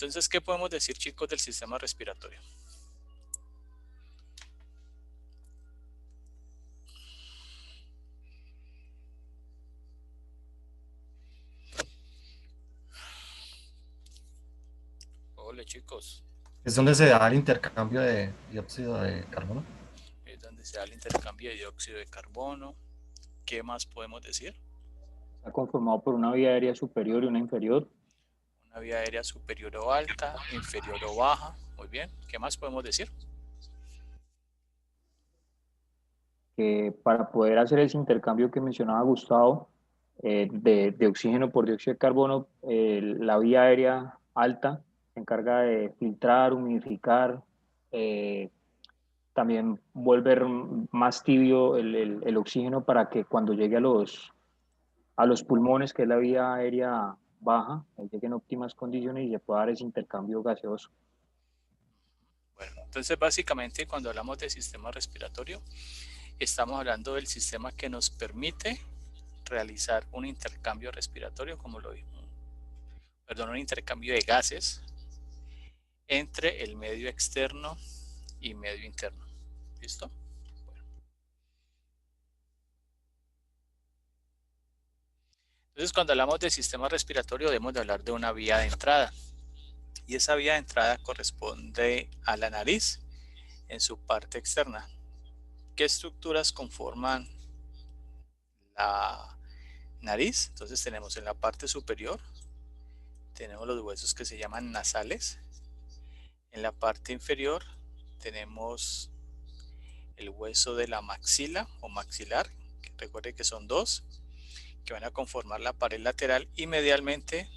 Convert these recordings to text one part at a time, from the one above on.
Entonces, ¿qué podemos decir, chicos, del sistema respiratorio? Hola, chicos. Es donde se da el intercambio de dióxido de carbono. Es donde se da el intercambio de dióxido de carbono. ¿Qué más podemos decir? Está conformado por una vía aérea superior y una inferior. Una vía aérea superior o alta, inferior o baja. Muy bien. ¿Qué más podemos decir? Que para poder hacer ese intercambio que mencionaba Gustavo, de oxígeno por dióxido de carbono, la vía aérea alta se encarga de filtrar, humidificar, eh, también volver más tibio el oxígeno para que cuando llegue a los pulmones, que es la vía aérea baja, llegue en óptimas condiciones y se pueda dar ese intercambio gaseoso. Bueno, entonces básicamente cuando hablamos de sistema respiratorio, estamos hablando del sistema que nos permite realizar un intercambio respiratorio, como lo vimos, perdón, un intercambio de gases entre el medio externo y medio interno. ¿Listo? Bueno. Entonces, cuando hablamos de sistema respiratorio, debemos de hablar de una vía de entrada. Y esa vía de entrada corresponde a la nariz en su parte externa. ¿Qué estructuras conforman la nariz? Entonces tenemos en la parte superior, tenemos los huesos que se llaman nasales. En la parte inferior tenemos el hueso de la maxila o maxilar, que recuerde que son dos, que van a conformar la pared lateral, y medialmente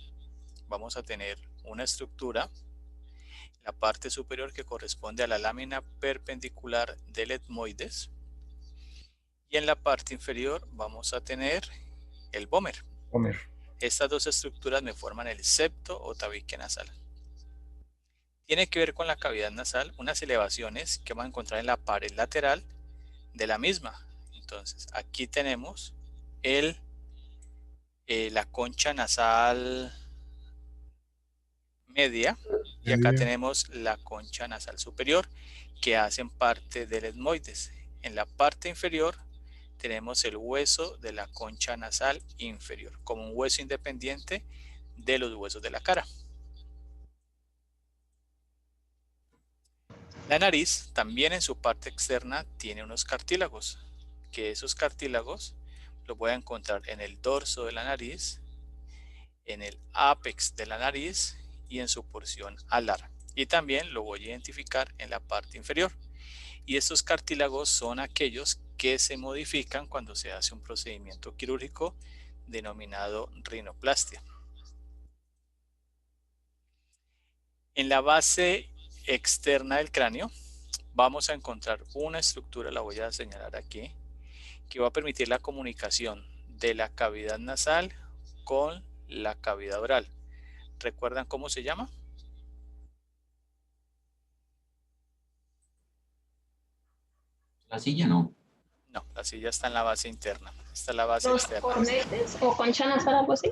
vamos a tener una estructura, la parte superior, que corresponde a la lámina perpendicular del etmoides, y en la parte inferior vamos a tener el vómer. Homer. Estas dos estructuras me forman el septo o tabique nasal. Tiene que ver con la cavidad nasal, unas elevaciones que vamos a encontrar en la pared lateral de la misma. Entonces, aquí tenemos la concha nasal media, y acá tenemos la concha nasal superior, que hacen parte del etmoides. En la parte inferior tenemos el hueso de la concha nasal inferior, como un hueso independiente de los huesos de la cara. La nariz también en su parte externa tiene unos cartílagos, que esos cartílagos los voy a encontrar en el dorso de la nariz, en el ápex de la nariz y en su porción alar. Y también lo voy a identificar en la parte inferior. Y estos cartílagos son aquellos que se modifican cuando se hace un procedimiento quirúrgico denominado rinoplastia. En la base externa del cráneo vamos a encontrar una estructura, la voy a señalar aquí, que va a permitir la comunicación de la cavidad nasal con la cavidad oral. ¿Recuerdan cómo se llama? La silla no. No, la silla está en la base interna. Esta es la base Los externa. cornetes o concha nasal, algo así.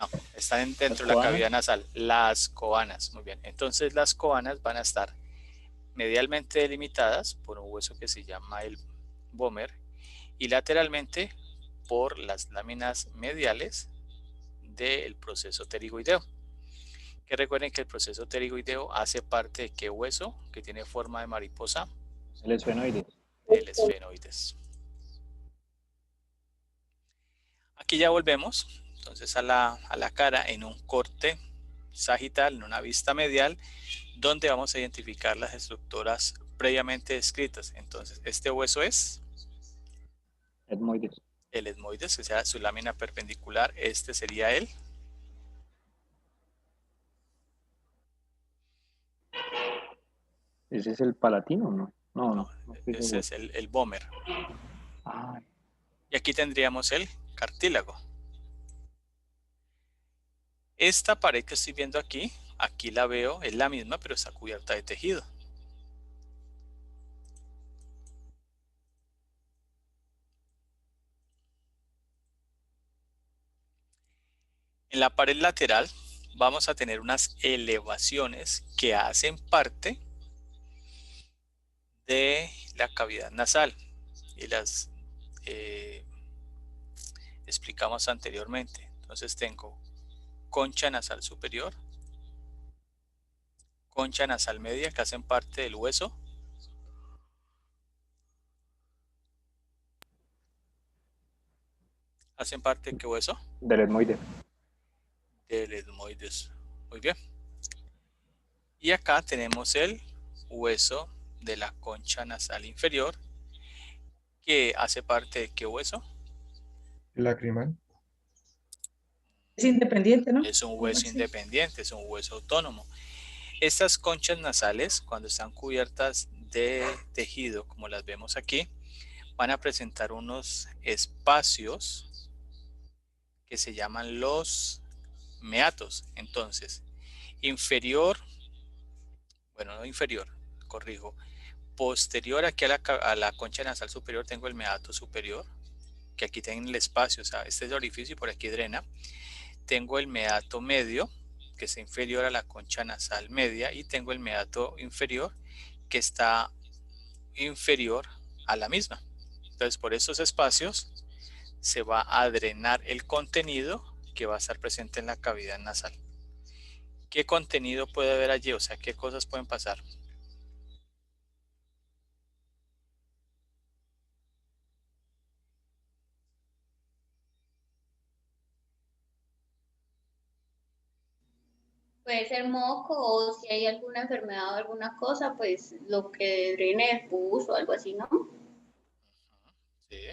No, están dentro de la cavidad nasal. Las coanas. Muy bien. Entonces las coanas van a estar medialmente delimitadas por un hueso que se llama el vómer y lateralmente por las láminas mediales del proceso pterigoideo. Que recuerden que el proceso pterigoideo hace parte de qué hueso, que tiene forma de mariposa. El esfenoides. El esfenoides. Aquí ya volvemos entonces a la cara en un corte sagital, en una vista medial, donde vamos a identificar las estructuras previamente descritas. Entonces, este hueso es Etmoides. el etmoides, que sea su lámina perpendicular. Este sería el ¿Ese es el palatino, no? No, no, no estoy ese seguro. es el vómer. Ay, Y aquí tendríamos el cartílago. Esta pared que estoy viendo aquí, aquí la veo, es la misma, pero está cubierta de tejido. En la pared lateral vamos a tener unas elevaciones que hacen parte de la cavidad nasal y las explicamos anteriormente. Entonces tengo concha nasal superior, concha nasal media que hacen parte del hueso, ¿hacen parte de qué hueso? Del etmoide. Del etmoides. Muy bien. Y acá tenemos el hueso de la concha nasal inferior, que hace parte de qué hueso? Lacrimal. Es independiente, ¿no? Es un hueso independiente, es un hueso autónomo. Estas conchas nasales, cuando están cubiertas de tejido, como las vemos aquí, van a presentar unos espacios que se llaman los meatos. Entonces, inferior, bueno, no inferior, corrijo, posterior aquí a la concha nasal superior tengo el meato superior, que aquí tiene el espacio, o sea, este es el orificio y por aquí drena. Tengo el meato medio, que está inferior a la concha nasal media, y tengo el meato inferior, que está inferior a la misma. Entonces, por estos espacios se va a drenar el contenido que va a estar presente en la cavidad nasal. ¿Qué contenido puede haber allí? O sea, ¿qué cosas pueden pasar? Puede ser moco o si hay alguna enfermedad o alguna cosa, pues lo que drene el pus o algo así, ¿no? Sí.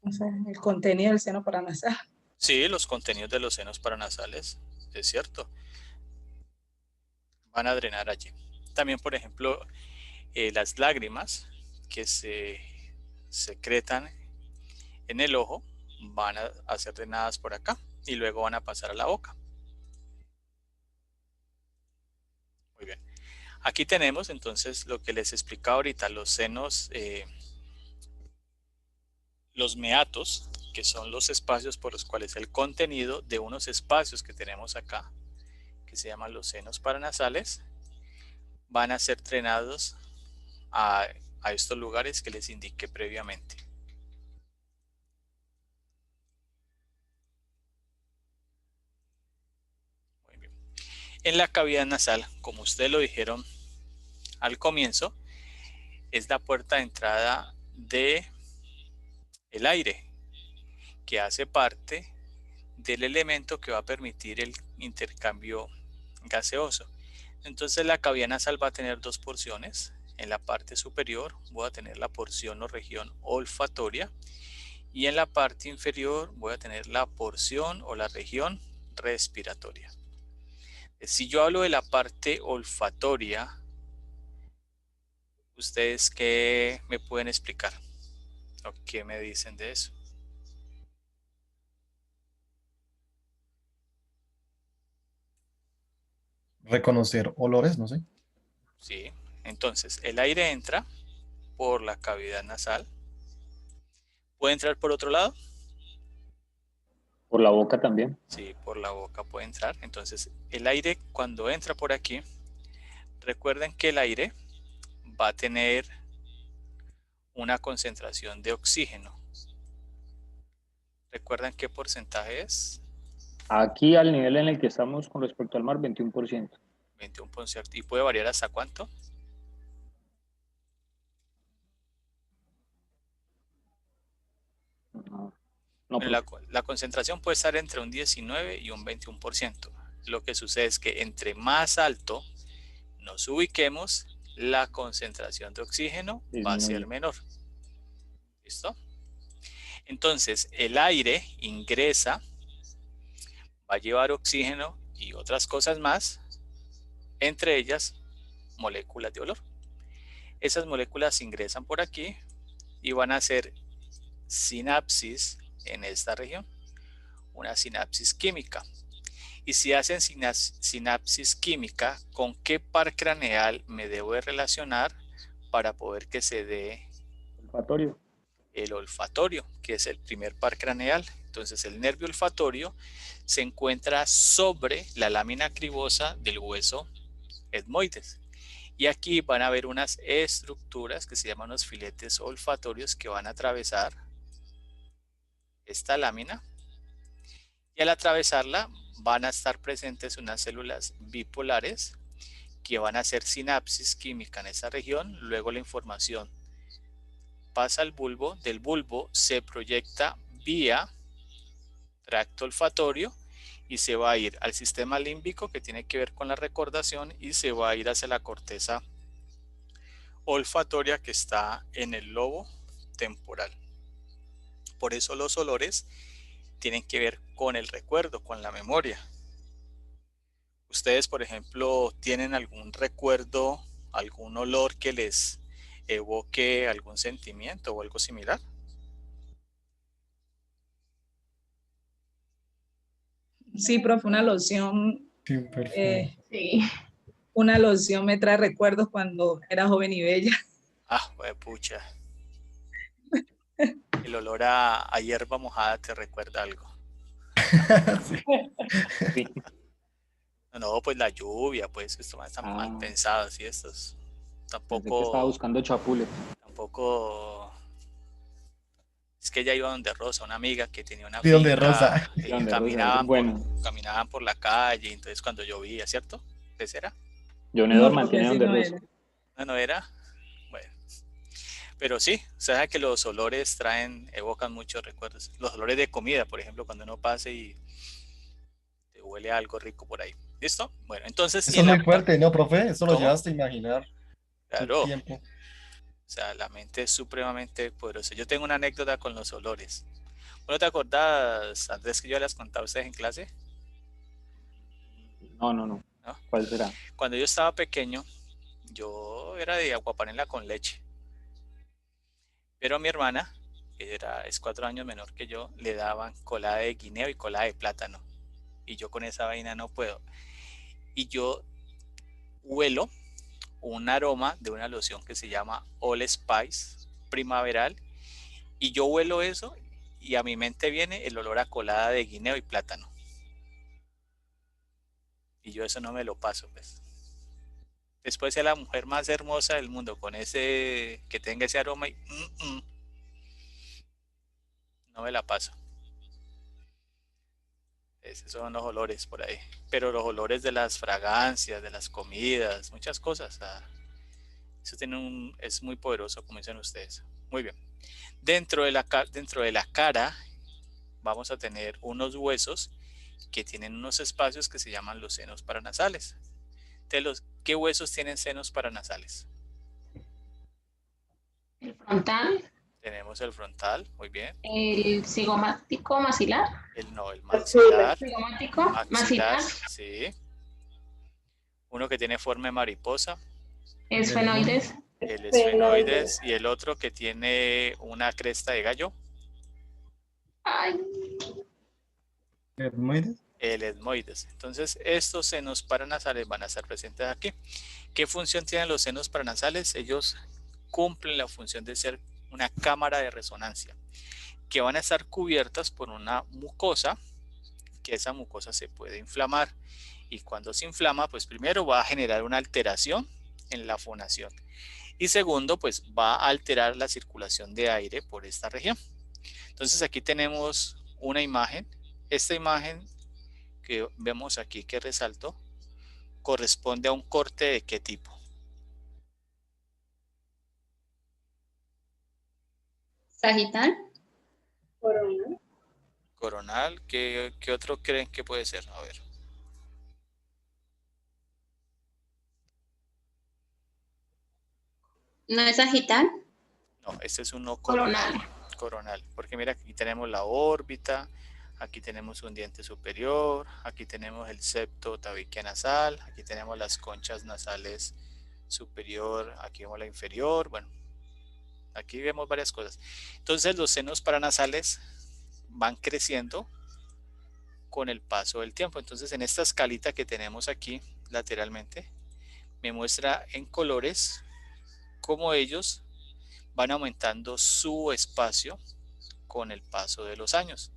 O sea, el contenido del seno paranasal. Sí, los contenidos de los senos paranasales, es cierto, van a drenar allí. También, por ejemplo, las lágrimas que se secretan en el ojo van a ser drenadas por acá y luego van a pasar a la boca. Muy bien. Aquí tenemos entonces lo que les explicaba ahorita, los senos, los meatos, que son los espacios por los cuales el contenido de unos espacios que tenemos acá, que se llaman los senos paranasales, van a ser drenados a estos lugares que les indiqué previamente. Muy bien. En la cavidad nasal, como ustedes lo dijeron al comienzo, es la puerta de entrada de el aire, que hace parte del elemento que va a permitir el intercambio gaseoso. Entonces la cavidad nasal va a tener dos porciones. En la parte superior voy a tener la porción o región olfatoria y en la parte inferior voy a tener la porción o la región respiratoria. Si yo hablo de la parte olfatoria, ¿ustedes qué me pueden explicar? ¿O qué me dicen de eso? Reconocer olores, no sé. Sí, entonces el aire entra por la cavidad nasal. ¿Puede entrar por otro lado? Por la boca también. Sí, por la boca puede entrar. Entonces el aire cuando entra por aquí, recuerden que el aire va a tener una concentración de oxígeno. ¿Recuerdan qué porcentaje es? Aquí al nivel en el que estamos con respecto al mar, 21%. 21%. ¿Y puede variar hasta cuánto? No, Bueno, la concentración puede estar entre un 19 y un 21%. Lo que sucede es que entre más alto nos ubiquemos, la concentración de oxígeno va a ser menor. ¿Listo? Entonces, el aire ingresa, va a llevar oxígeno y otras cosas más, entre ellas moléculas de olor. Esas moléculas ingresan por aquí y van a hacer sinapsis en esta región, una sinapsis química. Y si hacen sinapsis química, ¿con qué par craneal me debo de relacionar para poder que se dé olfatorio? El olfatorio, que es el primer par craneal. Entonces el nervio olfatorio se encuentra sobre la lámina cribosa del hueso etmoides. Y aquí van a haber unas estructuras que se llaman los filetes olfatorios que van a atravesar esta lámina. Y al atravesarla van a estar presentes unas células bipolares que van a hacer sinapsis química en esa región. Luego la información pasa al bulbo, del bulbo se proyecta vía tracto olfatorio y se va a ir al sistema límbico, que tiene que ver con la recordación, y se va a ir hacia la corteza olfatoria que está en el lobo temporal. Por eso los olores tienen que ver con el recuerdo, con la memoria. Ustedes, por ejemplo, ¿tienen algún recuerdo, algún olor que les evoque algún sentimiento o algo similar? Sí, profe, una loción. Sí, perfecto. Sí. Una loción me trae recuerdos cuando era joven y bella. Ah, pucha. El olor a hierba mojada te recuerda algo. Sí. No, pues la lluvia, pues esto están mal pensados y estos. Pensé que estaba buscando chapules. Tampoco. Es que ella iba donde Rosa, una amiga que tenía una Sí, donde finca, Rosa. y Donde caminaban, Rosa, bueno. caminaban por la calle, entonces cuando llovía, ¿cierto? ¿Ese era? John No, Edward profe, mantiene así donde no Rosa. era. No era. Bueno. Pero sí, o sea que los olores evocan muchos recuerdos. Los olores de comida, por ejemplo, cuando uno pase y te huele algo rico por ahí. ¿Listo? Bueno, entonces... Eso es muy fuerte, ¿no, profe? Eso lo ¿Cómo? llevaste a imaginar. Claro. Tiempo. O sea, la mente es supremamente poderosa. Yo tengo una anécdota con los olores. ¿No te acordás, Andrés, que yo les contaba a ustedes en clase? No. ¿No? ¿Cuál será? Cuando yo estaba pequeño, yo era de aguapanela con leche. Pero a mi hermana, que es 4 años menor que yo, le daban colada de guineo y colada de plátano. Y yo con esa vaina no puedo. Y yo huelo un aroma de una loción que se llama All Spice primaveral. Y yo huelo eso y a mi mente viene el olor a colada de guineo y plátano. Y yo eso no me lo paso, pues. Después sea la mujer más hermosa del mundo con ese, que tenga ese aroma y no me la paso. Esos son los olores por ahí. Pero los olores de las fragancias, de las comidas, muchas cosas. Eso es muy poderoso, como dicen ustedes. Muy bien. Dentro de la cara vamos a tener unos huesos que tienen unos espacios que se llaman los senos paranasales. ¿Qué huesos tienen senos paranasales? El frontal, Tenemos el frontal, muy bien. el cigomático maxilar, El maxilar. cigomático Maxilar, maxilar, sí. Uno que tiene forma de mariposa. esfenoides, El esfenoides. Y el otro que tiene una cresta de gallo. ay, ¿Etmoides? El etmoides. Entonces, estos senos paranasales van a estar presentes aquí. ¿Qué función tienen los senos paranasales? Ellos cumplen la función de ser una cámara de resonancia, que van a estar cubiertas por una mucosa, que esa mucosa se puede inflamar. Y cuando se inflama, pues primero va a generar una alteración en la fonación. Y segundo, pues va a alterar la circulación de aire por esta región. Entonces aquí tenemos una imagen. Esta imagen que vemos aquí que resalto corresponde a un corte de qué tipo. sagital, Coronal. ¿Qué otro creen que puede ser? A ver. ¿no es sagital? No, este es uno Coronal. Coronal. Porque mira, aquí tenemos la órbita, aquí tenemos un diente superior, aquí tenemos el septo tabique-nasal, aquí tenemos las conchas nasales superior, aquí vemos la inferior, bueno, aquí vemos varias cosas. Entonces los senos paranasales van creciendo con el paso del tiempo. Entonces en esta escalita que tenemos aquí lateralmente, me muestra en colores cómo ellos van aumentando su espacio con el paso de los años.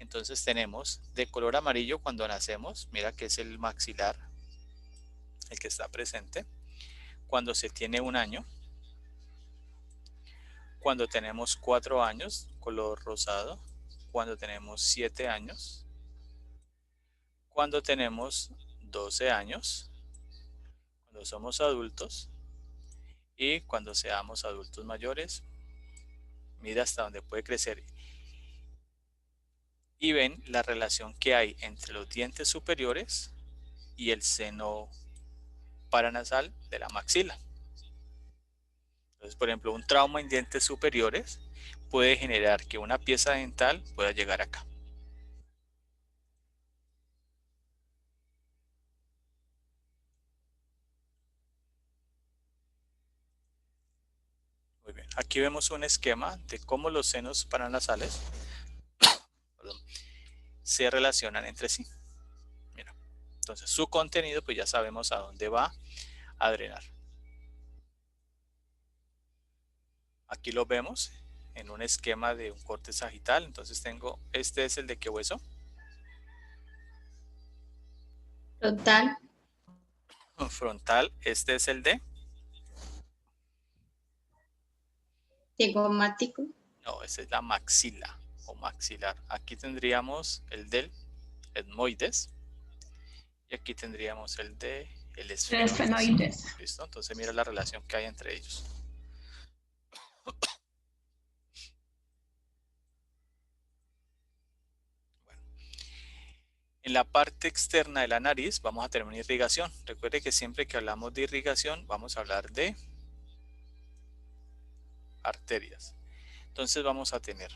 Entonces tenemos de color amarillo cuando nacemos, mira que es el maxilar, el que está presente, cuando se tiene 1 año, cuando tenemos 4 años, color rosado, cuando tenemos 7 años, cuando tenemos 12 años, cuando somos adultos y cuando seamos adultos mayores. Mira hasta donde puede crecer. Y ven la relación que hay entre los dientes superiores y el seno paranasal de la maxila. Entonces, por ejemplo, un trauma en dientes superiores puede generar que una pieza dental pueda llegar acá. Muy bien, aquí vemos un esquema de cómo los senos paranasales se relacionan entre sí. Mira, entonces su contenido pues ya sabemos a dónde va a drenar. Aquí lo vemos en un esquema de un corte sagital. Entonces tengo, este es el de qué hueso. Frontal. Frontal, este es el de Cigomático. no, esta es la maxila o maxilar. Aquí tendríamos el del etmoides y aquí tendríamos el de el esfenoides. ¿Listo? Entonces mira la relación que hay entre ellos. Bueno. En la parte externa de la nariz vamos a tener una irrigación. Recuerde que siempre que hablamos de irrigación vamos a hablar de arterias. Entonces vamos a tener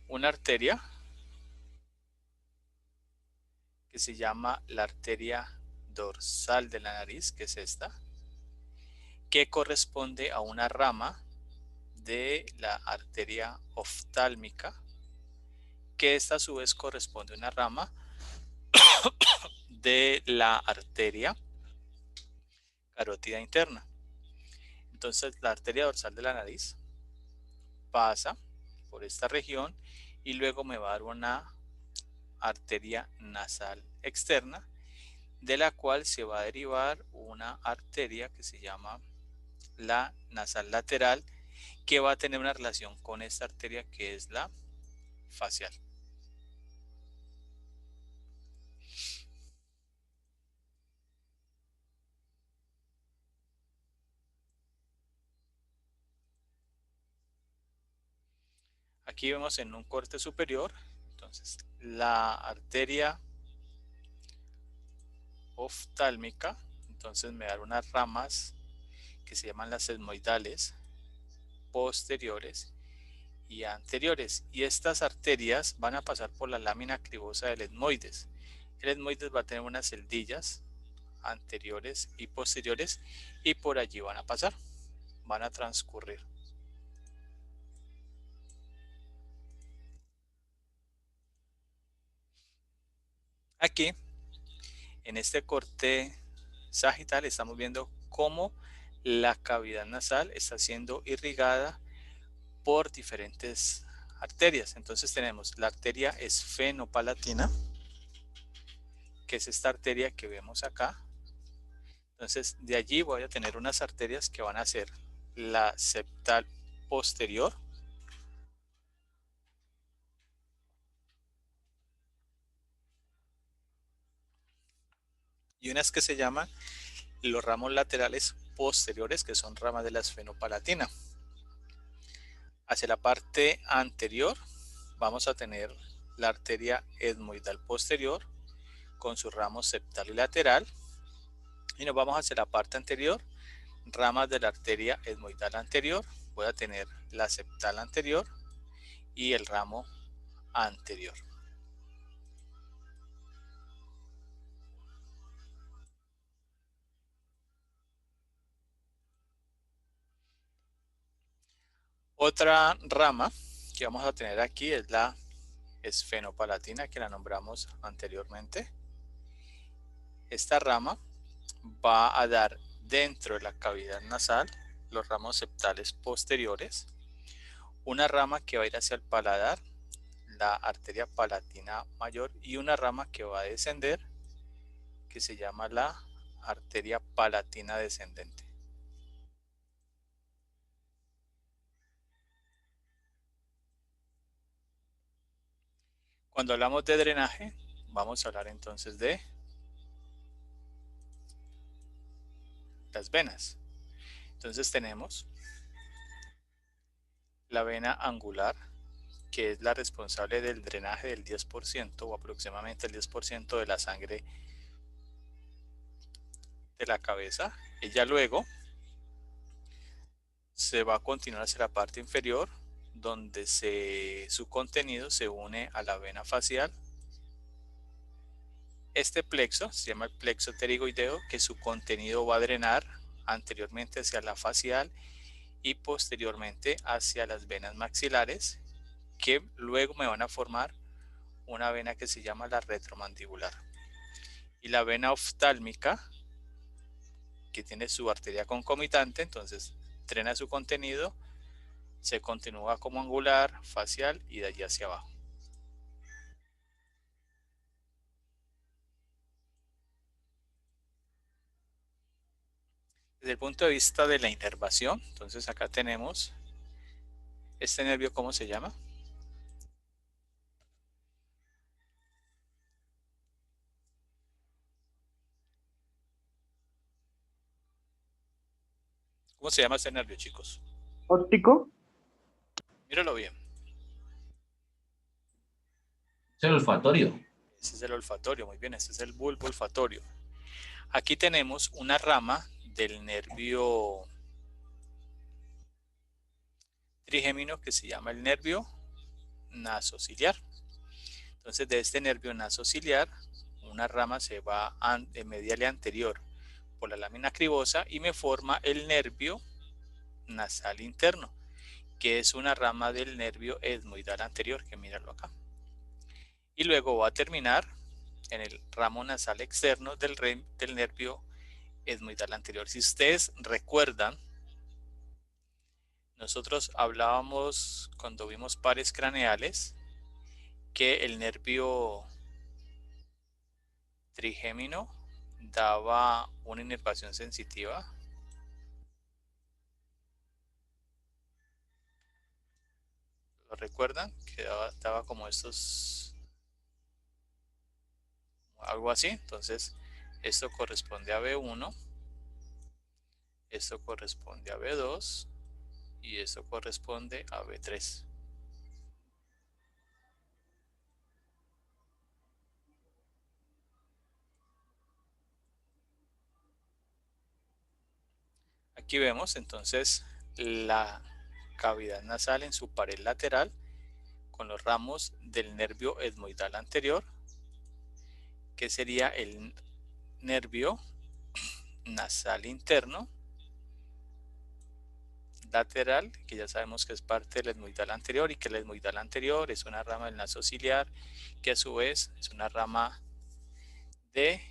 una arteria que se llama la arteria dorsal de la nariz, que es esta, que corresponde a una rama de la arteria oftálmica, que esta a su vez corresponde a una rama de la arteria carótida interna. Entonces la arteria dorsal de la nariz pasa por esta región y luego me va a dar una arteria nasal externa, de la cual se va a derivar una arteria que se llama la nasal lateral, que va a tener una relación con esta arteria que es la facial. Aquí vemos en un corte superior, entonces la arteria oftálmica, entonces me da unas ramas que se llaman las etmoidales, posteriores y anteriores, y estas arterias van a pasar por la lámina cribosa del etmoides. El etmoides va a tener unas celdillas anteriores y posteriores y por allí van a pasar, van a transcurrir. Aquí, en este corte sagital, estamos viendo cómo la cavidad nasal está siendo irrigada por diferentes arterias. Entonces tenemos la arteria esfenopalatina, que es esta arteria que vemos acá. Entonces de allí voy a tener unas arterias que van a ser la septal posterior, y unas que se llaman los ramos laterales posteriores, que son ramas de la esfenopalatina. Hacia la parte anterior vamos a tener la arteria etmoidal posterior con su ramo septal y lateral, y nos vamos hacia la parte anterior, ramas de la arteria etmoidal anterior, voy a tener la septal anterior y el ramo anterior. Otra rama que vamos a tener aquí es la esfenopalatina, que la nombramos anteriormente. Esta rama va a dar dentro de la cavidad nasal los ramos septales posteriores, una rama que va a ir hacia el paladar, la arteria palatina mayor y una rama que va a descender que se llama la arteria palatina descendente. Cuando hablamos de drenaje, vamos a hablar entonces de las venas. Entonces tenemos la vena angular, que es la responsable del drenaje del 10% o aproximadamente el 10% de la sangre de la cabeza. Ella luego se va a continuar hacia la parte inferior, donde su contenido se une a la vena facial. Este plexo se llama el plexo pterigoideo, que su contenido va a drenar anteriormente hacia la facial y posteriormente hacia las venas maxilares, que luego me van a formar una vena que se llama la retromandibular. Y la vena oftálmica, que tiene su arteria concomitante, entonces drena su contenido, se continúa como angular, facial y de allí hacia abajo. Desde el punto de vista de la inervación, entonces acá tenemos este nervio, ¿cómo se llama? ¿Cómo se llama este nervio, chicos? Óptico. Míralo bien. Es el olfatorio. Este es el olfatorio, muy bien, este es el bulbo olfatorio. Aquí tenemos una rama del nervio trigémino que se llama el nervio nasociliar. Entonces de este nervio nasociliar, una rama se va medial anterior por la lámina cribosa y me forma el nervio nasal interno, que es una rama del nervio etmoidal anterior, que míralo acá. Y luego va a terminar en el ramo nasal externo del nervio etmoidal anterior. Si ustedes recuerdan, nosotros hablábamos cuando vimos pares craneales que el nervio trigémino daba una inervación sensitiva. ¿Lo recuerdan? Que daba como estos, algo así. Entonces esto corresponde a B1, esto corresponde a B2 y esto corresponde a B3. Aquí vemos entonces la cavidad nasal en su pared lateral con los ramos del nervio etmoidal anterior, que sería el nervio nasal interno lateral, que ya sabemos que es parte del etmoidal anterior y que el etmoidal anterior es una rama del nasociliar, que a su vez es una rama del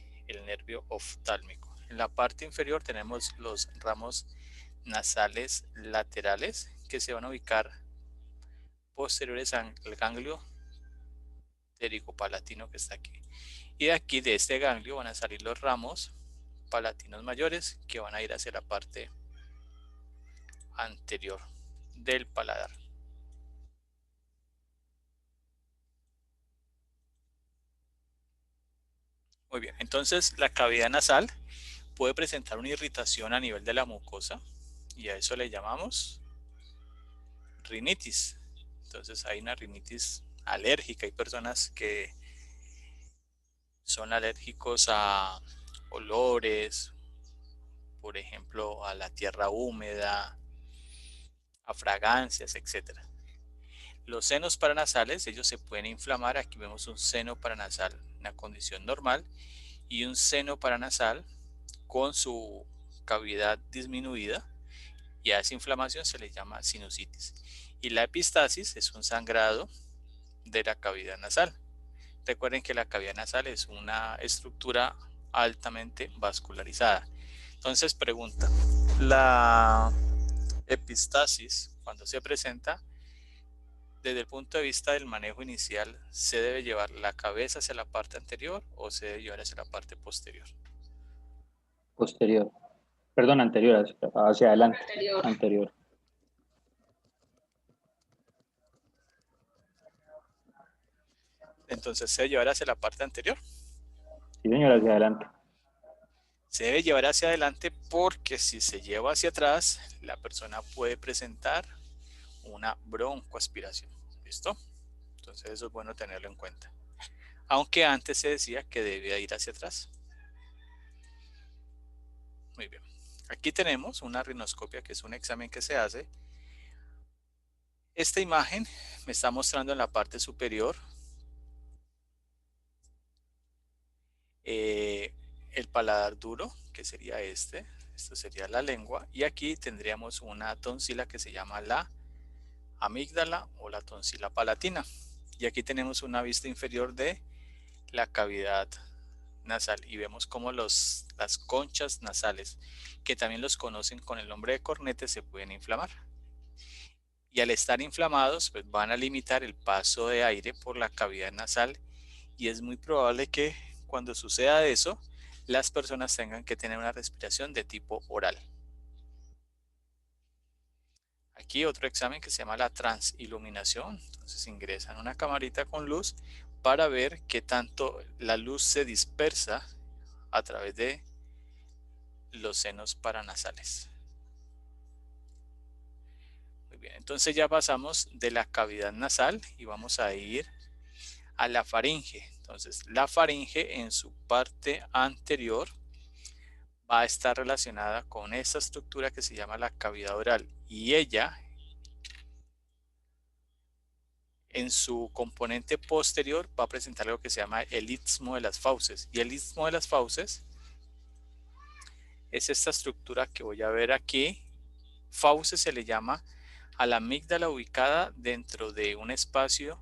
nervio oftálmico. En la parte inferior tenemos los ramos nasales laterales que se van a ubicar posteriores al ganglio pterigopalatino que está aquí. Y de aquí, de este ganglio, van a salir los ramos palatinos mayores que van a ir hacia la parte anterior del paladar. Muy bien, entonces la cavidad nasal puede presentar una irritación a nivel de la mucosa y a eso le llamamos rinitis. Entonces hay una rinitis alérgica. Hay personas que son alérgicos a olores, por ejemplo, a la tierra húmeda, a fragancias, etc. Los senos paranasales, ellos se pueden inflamar. Aquí vemos un seno paranasal en una condición normal y un seno paranasal con su cavidad disminuida, y a esa inflamación se le llama sinusitis. Y la epistasis es un sangrado de la cavidad nasal. Recuerden que la cavidad nasal es una estructura altamente vascularizada. Entonces pregunta, la epistasis cuando se presenta desde el punto de vista del manejo inicial, ¿se debe llevar la cabeza hacia la parte anterior o se debe llevar hacia la parte posterior? Posterior. Perdón, anterior, hacia adelante. Anterior. Anterior. Entonces, ¿se debe llevar hacia la parte anterior? Sí, señor, hacia adelante. Se debe llevar hacia adelante porque si se lleva hacia atrás, la persona puede presentar una broncoaspiración. ¿Listo? Entonces eso es bueno tenerlo en cuenta. Aunque antes se decía que debía ir hacia atrás. Muy bien. Aquí tenemos una rinoscopia, que es un examen que se hace. Esta imagen me está mostrando en la parte superior el paladar duro, que sería este. Esto sería la lengua. Y aquí tendríamos una tonsila que se llama la amígdala o la tonsila palatina. Y aquí tenemos una vista inferior de la cavidad nasal y vemos como las conchas nasales, que también los conocen con el nombre de cornetes, se pueden inflamar. Y al estar inflamados, pues van a limitar el paso de aire por la cavidad nasal y es muy probable que cuando suceda eso, las personas tengan que tener una respiración de tipo oral. Aquí otro examen que se llama la transiluminación. Entonces ingresan una camarita con luz para ver qué tanto la luz se dispersa a través de los senos paranasales. Muy bien, entonces ya pasamos de la cavidad nasal y vamos a ir a la faringe. Entonces la faringe en su parte anterior va a estar relacionada con esta estructura que se llama la cavidad oral y ella en su componente posterior va a presentar algo que se llama el istmo de las fauces. Y el istmo de las fauces es esta estructura que voy a ver aquí. Fauces se le llama a la amígdala ubicada dentro de un espacio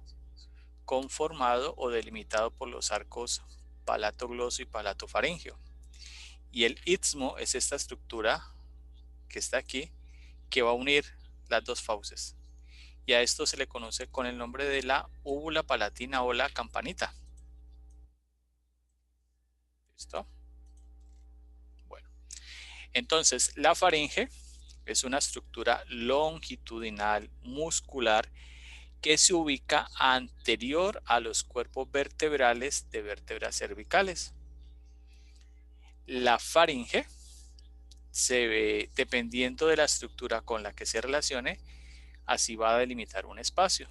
conformado o delimitado por los arcos palatogloso y palatofaringeo. Y el istmo es esta estructura que está aquí, que va a unir las dos fauces. Y a esto se le conoce con el nombre de la úvula palatina o la campanita. ¿Listo? Bueno, entonces la faringe es una estructura longitudinal muscular que se ubica anterior a los cuerpos vertebrales de vértebras cervicales. La faringe se ve, dependiendo de la estructura con la que se relacione, así va a delimitar un espacio.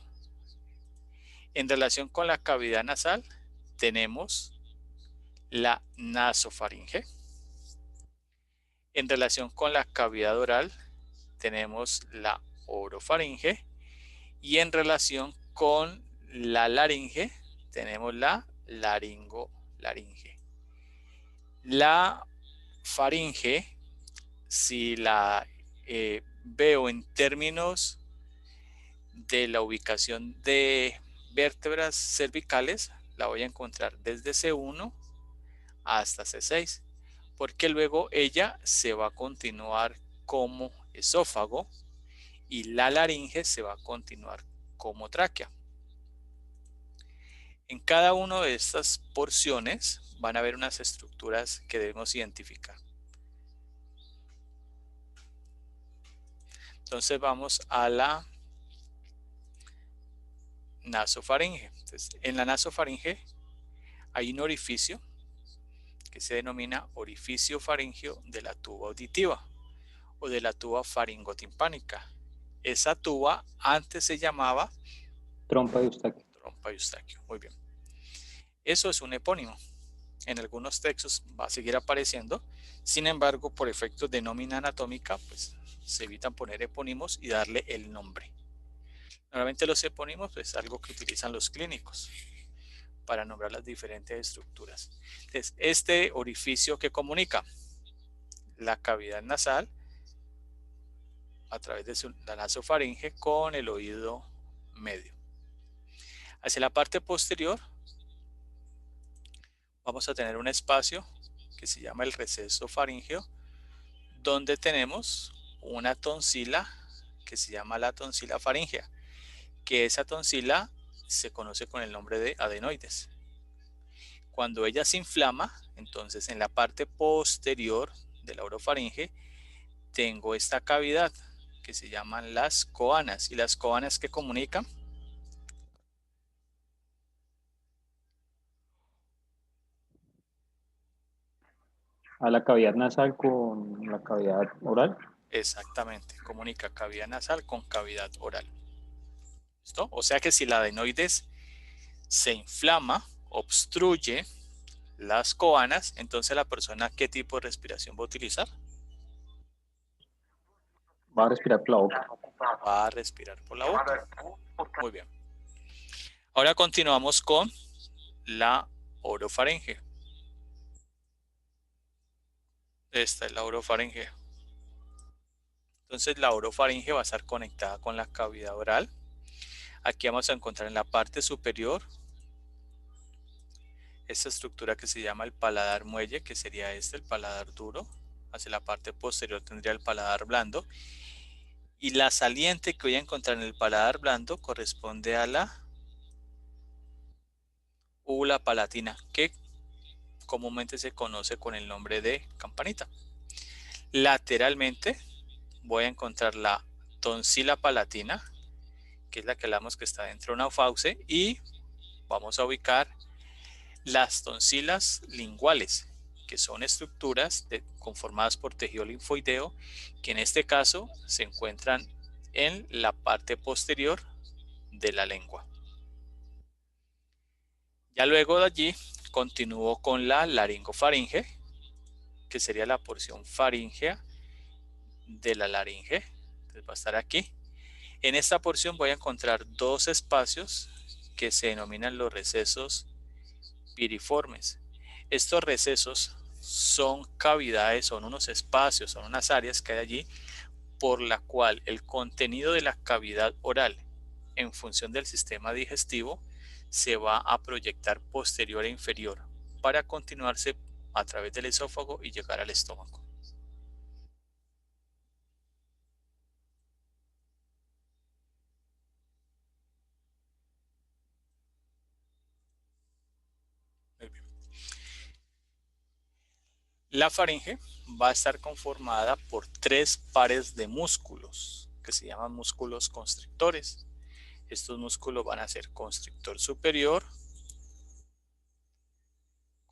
En relación con la cavidad nasal, tenemos la nasofaringe. En relación con la cavidad oral, tenemos la orofaringe. Y en relación con la laringe, tenemos la laringolaringe. La faringe, si la veo en términos de la ubicación de vértebras cervicales, la voy a encontrar desde C1 hasta C6, porque luego ella se va a continuar como esófago y la laringe se va a continuar como tráquea. En cada una de estas porciones van a haber unas estructuras que debemos identificar. Entonces vamos a la nasofaringe. Entonces, en la nasofaringe hay un orificio que se denomina orificio faríngeo de la tuba auditiva o de la tuba faringotimpánica. Esa tuba antes se llamaba Trompa de Eustaquio. Trompa de Eustaquio. Muy bien. Eso es un epónimo. En algunos textos va a seguir apareciendo. Sin embargo, por efectos de nómina anatómica, pues se evitan poner epónimos y darle el nombre. Normalmente los epónimos es algo que utilizan los clínicos para nombrar las diferentes estructuras. Entonces, este orificio que comunica la cavidad nasal a través de la nasofaringe con el oído medio. Hacia la parte posterior vamos a tener un espacio que se llama el receso faríngeo, donde tenemos una tonsila que se llama la tonsila faríngea, que esa tonsila se conoce con el nombre de adenoides. Cuando ella se inflama, entonces en la parte posterior de la orofaringe tengo esta cavidad que se llaman las coanas. ¿Y las coanas qué comunican? A la cavidad nasal con la cavidad oral. Exactamente, comunica cavidad nasal con cavidad oral. ¿Listo? O sea que si la adenoides se inflama, obstruye las coanas, entonces la persona, ¿qué tipo de respiración va a utilizar? Va a respirar por la boca. Va a respirar por la boca. Muy bien. Ahora continuamos con la orofaringe. Esta es la orofaringe. Entonces la orofaringe va a estar conectada con la cavidad oral. Aquí vamos a encontrar en la parte superior esta estructura que se llama el paladar muelle, que sería el paladar duro. Hacia la parte posterior tendría el paladar blando. Y la saliente que voy a encontrar en el paladar blando corresponde a la úvula palatina, que comúnmente se conoce con el nombre de campanita. Lateralmente voy a encontrar la tonsila palatina, que es la que hablamos que está dentro de una fauce, y vamos a ubicar las tonsilas linguales, que son estructuras conformadas por tejido linfoideo, que en este caso se encuentran en la parte posterior de la lengua. Ya luego de allí continúo con la laringofaringe, que sería la porción faríngea de la laringe. Entonces va a estar aquí. En esta porción voy a encontrar dos espacios que se denominan los recesos piriformes. Estos recesos son cavidades, son unos espacios, son unas áreas que hay allí por la cual el contenido de la cavidad oral en función del sistema digestivo se va a proyectar posterior e inferior para continuarse a través del esófago y llegar al estómago. La faringe va a estar conformada por tres pares de músculos que se llaman músculos constrictores. Estos músculos van a ser constrictor superior,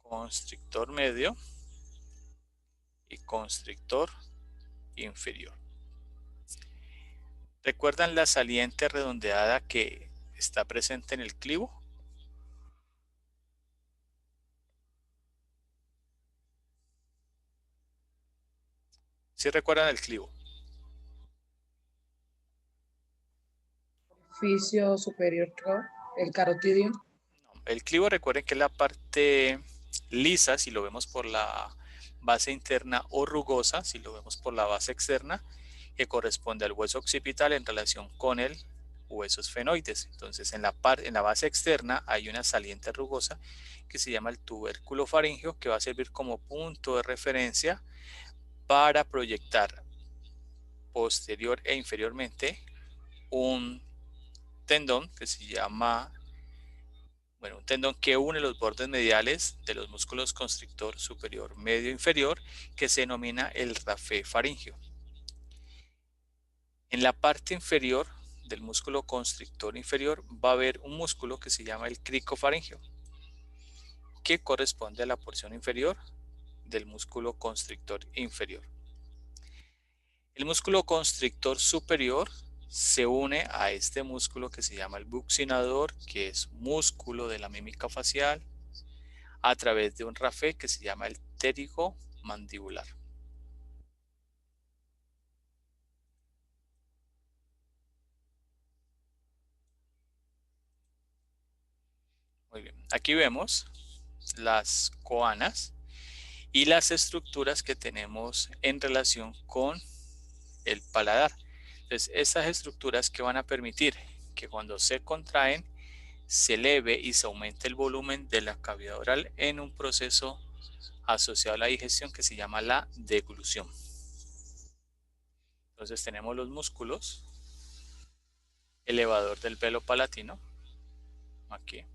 constrictor medio y constrictor inferior. ¿Recuerdan la saliente redondeada que está presente en el clivo? ¿Sí recuerdan el clivo? Orificio superior, creo, el carotidio. El clivo, recuerden que es la parte lisa, si lo vemos por la base interna, o rugosa, si lo vemos por la base externa, que corresponde al hueso occipital en relación con el hueso esfenoides. Entonces, en la base externa hay una saliente rugosa que se llama el tubérculo faríngeo, que va a servir como punto de referencia para proyectar posterior e inferiormente un tendón que se llama, un tendón que une los bordes mediales de los músculos constrictor superior, medio e inferior, que se denomina el rafé faríngeo. En la parte inferior del músculo constrictor inferior va a haber un músculo que se llama el cricofaríngeo, que corresponde a la porción inferior del músculo constrictor inferior. El músculo constrictor superior se une a este músculo que se llama el buccinador, que es músculo de la mímica facial, a través de un rafé que se llama el pterigo mandibular. Muy bien, aquí vemos las coanas y las estructuras que tenemos en relación con el paladar. Entonces, estas estructuras que van a permitir que cuando se contraen se eleve y se aumente el volumen de la cavidad oral en un proceso asociado a la digestión que se llama la deglución. Entonces tenemos los músculos elevador del velo palatino. Aquí.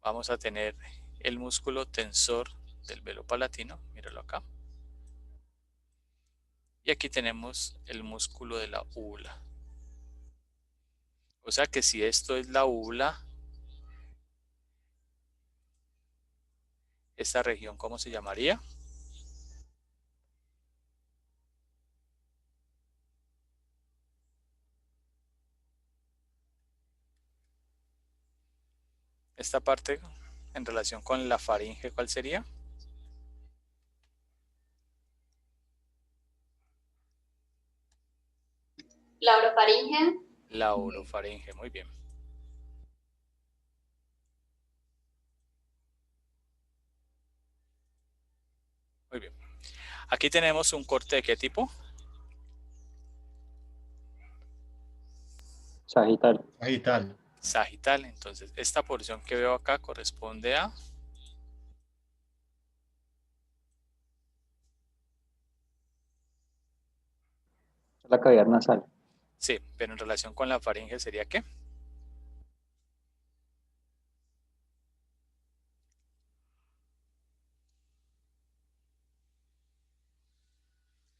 Vamos a tener el músculo tensor del velo palatino, míralo acá. Y aquí tenemos el músculo de la úvula. O sea que si esto es la úvula, esta región, ¿cómo se llamaría? Esta parte en relación con la faringe, ¿cuál sería? La orofaringe. La orofaringe, muy bien. Muy bien. Aquí tenemos un corte de qué tipo? Sagital. Sagital. Sagital. Entonces, esta porción que veo acá corresponde a La cavidad nasal. sí, pero en relación con la faringe sería ¿qué?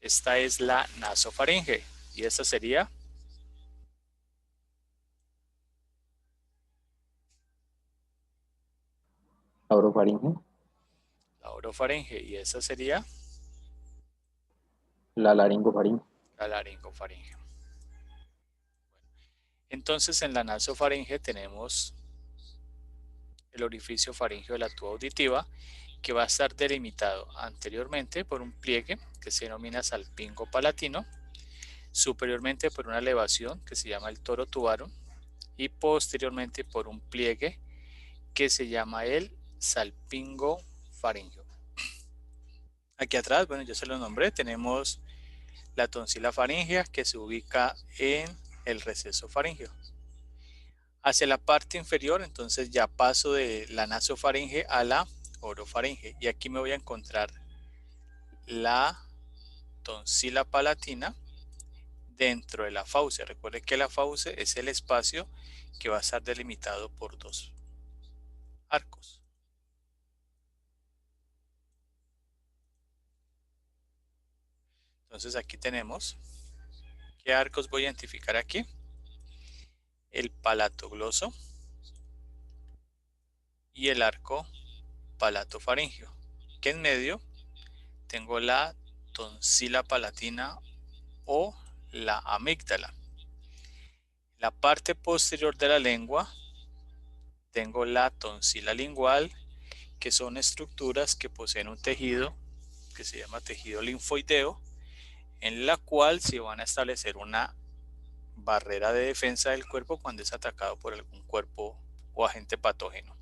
Esta es la nasofaringe y esta sería La orofaringe. la orofaringe y esta sería La laringofaringe. la laringofaringe. Entonces en la nasofaringe tenemos el orificio faríngeo de la tuba auditiva que va a estar delimitado anteriormente por un pliegue que se denomina salpingo palatino, superiormente por una elevación que se llama el toro tubarum y posteriormente por un pliegue que se llama el salpingo faríngeo. Aquí atrás, bueno, ya se lo nombré, tenemos la tonsila faríngea que se ubica en el receso faríngeo. Hacia la parte inferior, entonces ya paso de la nasofaringe a la orofaringe y aquí me voy a encontrar la tonsila palatina dentro de la fauce. Recuerde que la fauce es el espacio que va a estar delimitado por dos arcos. Entonces aquí tenemos, ¿qué arcos voy a identificar aquí? El palatogloso y el arco palatofaringeo, que en medio tengo la tonsila palatina o la amígdala. La parte posterior de la lengua tengo la tonsila lingual, que son estructuras que poseen un tejido que se llama tejido linfoideo, en la cual se van a establecer una barrera de defensa del cuerpo cuando es atacado por algún cuerpo o agente patógeno.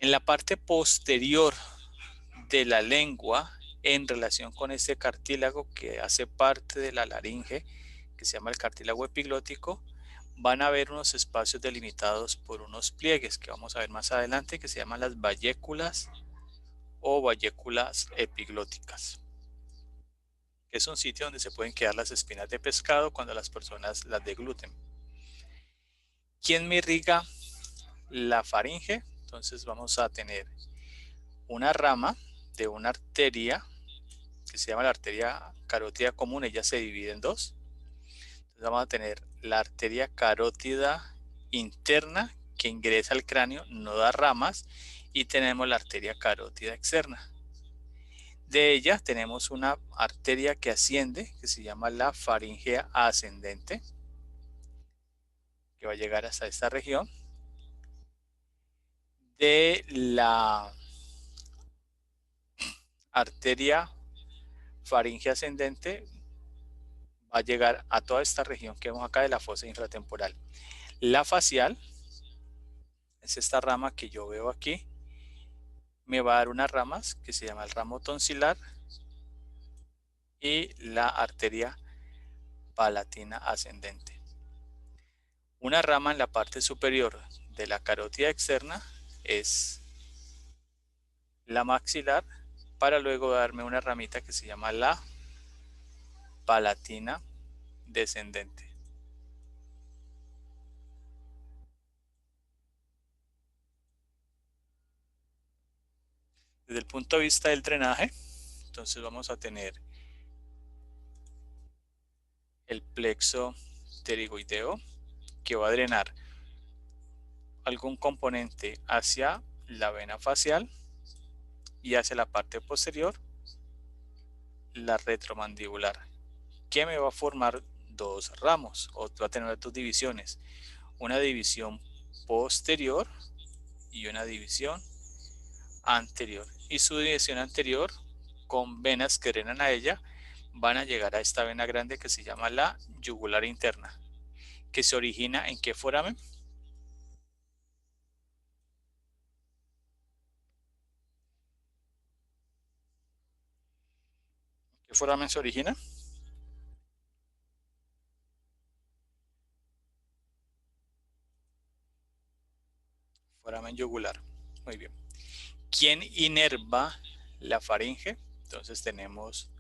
En la parte posterior de la lengua, en relación con este cartílago que hace parte de la laringe, que se llama el cartílago epiglótico, van a haber unos espacios delimitados por unos pliegues que vamos a ver más adelante, que se llaman las valléculas o valléculas epiglóticas, que es un sitio donde se pueden quedar las espinas de pescado cuando las personas las degluten. ¿Quién me irriga la faringe? Entonces vamos a tener una rama de una arteria que se llama la arteria carótida común, ella se divide en dos. Entonces vamos a tener la arteria carótida interna que ingresa al cráneo, no da ramas, y tenemos la arteria carótida externa. De ella tenemos una arteria que asciende, que se llama la faringea ascendente, que va a llegar hasta esta región. De la arteria faringea ascendente va a llegar a toda esta región que vemos acá de la fosa infratemporal. La facial es esta rama que yo veo aquí, me va a dar unas ramas que se llama el ramo tonsilar y la arteria palatina ascendente. Una rama en la parte superior de la carótida externa es la maxilar, para luego darme una ramita que se llama la palatina descendente. Desde el punto de vista del drenaje, entonces vamos a tener el plexo pterigoideo que va a drenar algún componente hacia la vena facial y hacia la parte posterior, la retromandibular, que me va a formar dos ramos, o va a tener dos divisiones, una división posterior y una división anterior, y su división anterior con venas que drenan a ella van a llegar a esta vena grande que se llama la yugular interna, que se origina ¿en qué foramen? ¿Qué foramen se origina? Foramen yugular. Muy bien. ¿Quién inerva la faringe? Entonces tenemos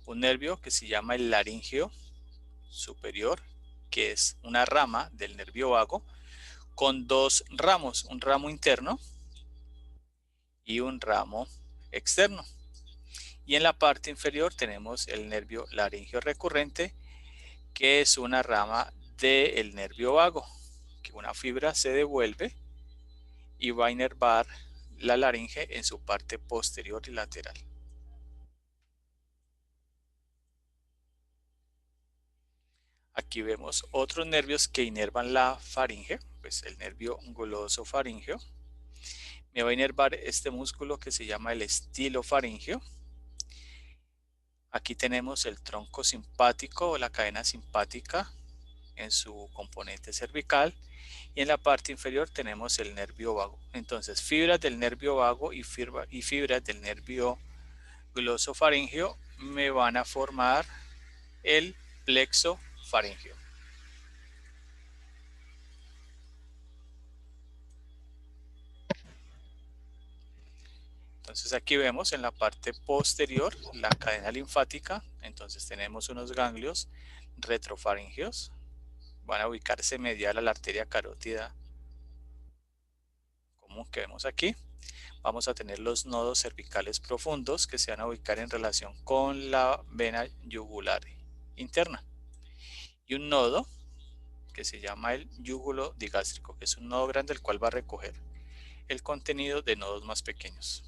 un nervio que se llama el laringeo superior, que es una rama del nervio vago, con dos ramos, un ramo interno y un ramo externo. Y en la parte inferior tenemos el nervio laringeo recurrente, que es una rama del nervio vago, que una fibra se devuelve y va a inervar la laringe en su parte posterior y lateral. Aquí vemos otros nervios que inervan la faringe, pues el nervio glosofaringeo. Me va a inervar este músculo que se llama el estilofaringeo. Aquí tenemos el tronco simpático o la cadena simpática en su componente cervical, y en la parte inferior tenemos el nervio vago. Entonces, fibras del nervio vago y fibras del nervio glosofaringeo me van a formar el plexo faríngeo. Entonces aquí vemos en la parte posterior la cadena linfática. Entonces tenemos unos ganglios retrofaringeos. Van a ubicarse medial a la arteria carótida común que vemos aquí. Vamos a tener los nodos cervicales profundos que se van a ubicar en relación con la vena yugular interna. Y un nodo que se llama el yúgulo digástrico, que es un nodo grande el cual va a recoger el contenido de nodos más pequeños.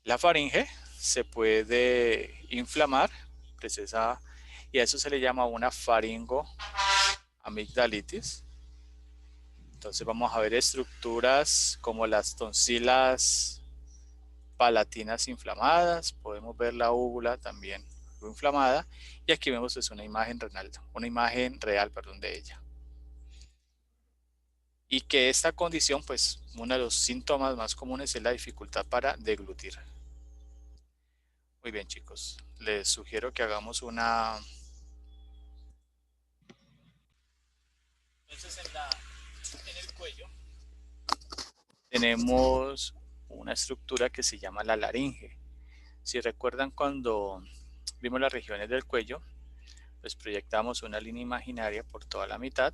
La faringe se puede inflamar, y a eso se le llama una faringoamigdalitis. Entonces vamos a ver estructuras como las tonsilas palatinas inflamadas, podemos ver la úvula también inflamada, y aquí vemos pues una imagen real de ella. Y que esta condición, pues uno de los síntomas más comunes es la dificultad para deglutir. Muy bien, chicos, les sugiero que hagamos una... Entonces en el cuello tenemos una estructura que se llama la laringe. Si recuerdan, cuando vimos las regiones del cuello, pues proyectamos una línea imaginaria por toda la mitad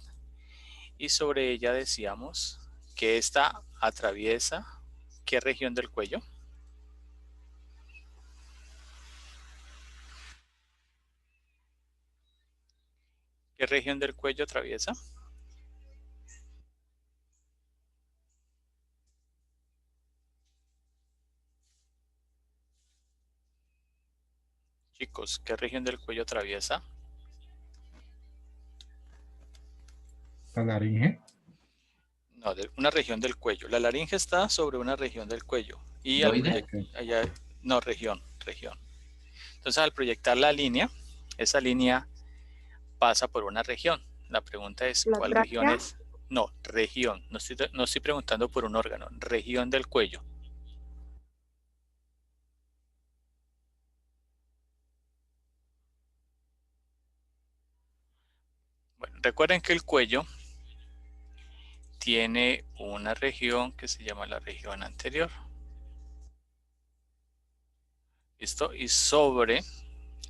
y sobre ella decíamos que esta atraviesa ¿qué región del cuello? ¿Qué región del cuello atraviesa? Chicos, ¿qué región del cuello atraviesa? La laringe. No, una región del cuello. La laringe está sobre una región del cuello. Y no, región. Entonces al proyectar la línea, esa línea pasa por una región. La pregunta es, ¿cuál región es? No, región. No estoy preguntando por un órgano. Región del cuello. Bueno, recuerden que el cuello tiene una región que se llama la región anterior. ¿Listo? Y sobre